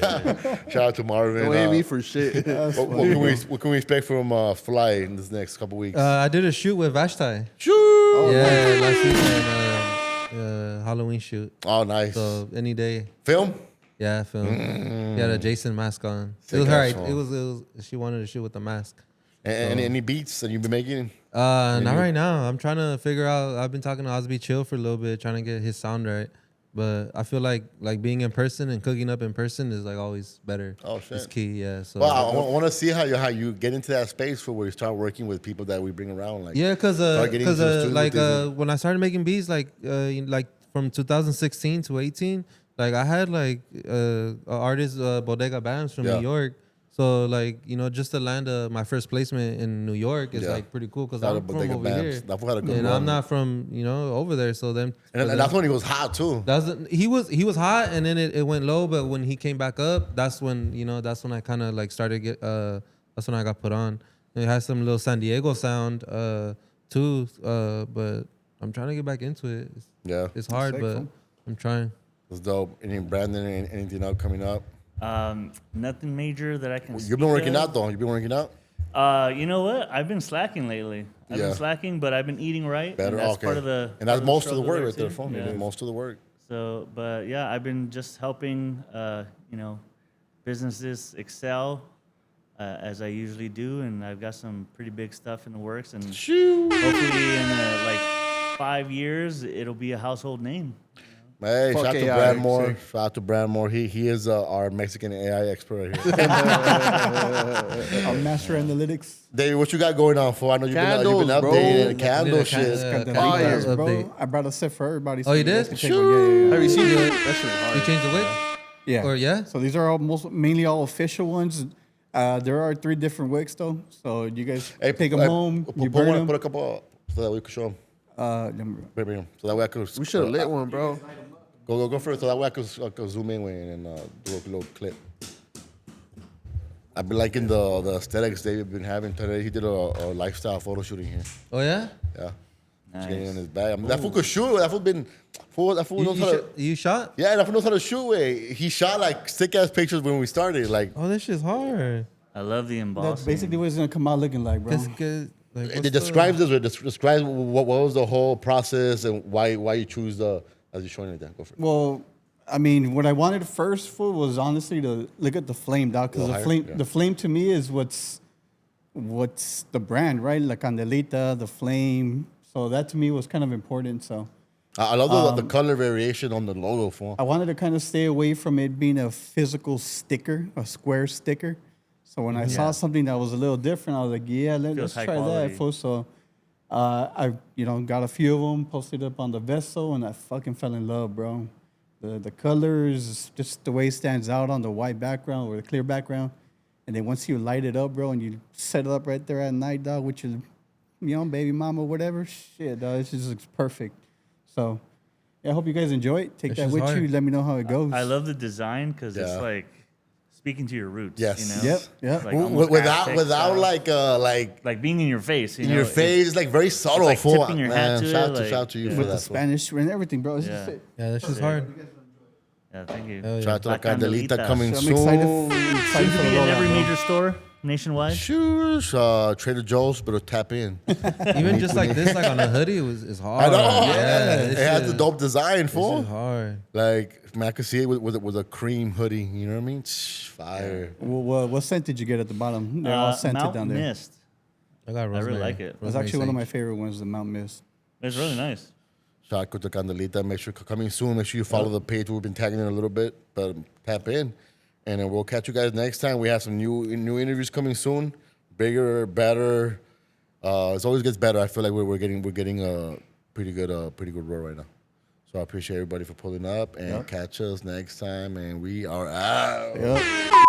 Shout out to Marvin. Don't hate me for shit. What can we expect from Fly in this next couple weeks? I did a shoot with Vashtai. Shoot! Yeah, last weekend. Halloween shoot. Oh, nice. So any day. Film? Yeah, film. He had a Jason mask on. Sick It was her. ass It was. She wanted to shoot with the mask. Any beats that you've been making? Not right now. I'm trying to figure out. I've been talking to Osby Chill for a little bit, trying to get his sound right. But I feel like being in person and cooking up in person is always better. Oh, shit. It's key. Yeah. So. Well, I want to see how you get into that space where you start working with people that we bring around. Like, Yeah, because start getting into the studio with these- when I started making beats, like from 2016 to 18, like I had artist Bodega Bams from Yeah. New York. So just to land my first placement in New York is Yeah. pretty cool because Shout out I'm from Bodega over Bams. here, That fool had a good and run. I'm not from over there. So then and that's when he was hot too. he was hot, and then it went low. But when he came back up, that's when I kind of started that's when I got put on. And it has some little San Diego sound, too. But I'm trying to get back into it. Yeah, It's hard, sick, but fool. I'm trying. it's dope. Any Brandon, anything else coming up? Nothing major that I can. You've been working out though. You've been working out. You know what? I've been slacking lately. I've Yeah. been slacking, but I've been eating right. Better. And that's Okay. part of the. And that's part most of the struggle work right there, too. phone. Yeah. Most of the work. So, but yeah, I've been just helping, businesses excel as I usually do, and I've got some pretty big stuff in the works, and hopefully in like 5 years it'll be a household name. Hey, Fuck shout out to AI, Bradmore. sick. Shout out to Bradmore. He is our Mexican AI expert right here. Master Analytics. Dave, what you got going on for? I know you've Candles, been bro. updating the Need candle a shit. can- Got the fire. leaders, bro. Update. I brought a set for everybody. Oh, you guys did? can take one. Yeah, Have you seen Yeah. it? That shit is hard. You changed the wick? yeah. Or yeah? So these are mainly all official ones. There are 3 different wicks though. So you guys take them home. You burn them. Put a couple up so that we can show them. Bring 'em. So that way I could. We should have lit one, bro. Go for it. So that way I could zoom in and do a little clip. I've been liking the aesthetics they've been having today. He did a lifestyle photo shooting here. Oh yeah? Yeah. He's Nice. getting in his bag. I mean, that fool could shoot. That fool knows how to. You shot? Yeah, that fool knows how to shoot. Way he shot like sick ass pictures when we started. Like Oh, this shit's hard. I love the embossing. That's basically what it's gonna come out looking like, bro. Like, it describes this. Describes what was the whole process and why you choose the as you're showing it. There, go for it. Well, I mean, what I wanted first for was honestly to look at the flame, dog. Because Little the higher, flame, yeah. the flame to me is what's the brand, right? La Candelita, the flame. So that to me was kind of important. So I love the color variation on the logo. For I wanted to kind of stay away from it being a physical sticker, a square sticker. So when I saw something that was a little different, I was like, yeah, Feels let's high try quality. that. Fool. So I got a few of them, posted up on the vessel, and I fucking fell in love, bro. The colors, just the way it stands out on the white background or the clear background. And then once you light it up, bro, and you set it up right there at night, dog, with your baby mama, whatever, shit, dog, it just looks perfect. So yeah, I hope you guys enjoy it. Take It's that just with hard. you. Let me know how it goes. I love the design because Yeah. it's like speaking to your roots. Yes. You know? Yep. Like almost Aztec without style. like like being in your face. in your face, it's like very subtle. like fool. tipping your hat to it, shout like- out to you yeah. for with the that. fool. Spanish and everything, bro. It's just Yeah. it. Yeah, this shit's hard. Yeah, thank you. Hell yeah. Shout out to La La Candelita Candelita. coming So I'm soon. excited Soon for to the be in rollout, every bro. major store nationwide. Shoes, Trader Joe's, but tap in. Even just like this, like on a hoodie, is hard. I know. Yeah, it this has shit- the dope design, This fool. is hard. Like, man, I could see it with a cream hoodie. You know what I mean? Fire. What scent did you get at the bottom? They're all scented Mount down there. Mist. I got rosemary. really like it. That's Rosemary actually one of my sage. favorite ones, the Mount Mist. It's really nice. Shout out to Candelita. Make sure coming soon. Make sure you follow the page. We've been tagging it a little bit, but tap in, and then we'll catch you guys next time. We have some new interviews coming soon, bigger, better. It always gets better. I feel like we're getting a pretty good roll right now. So I appreciate everybody for pulling up and catch us next time. And we are out. Yep.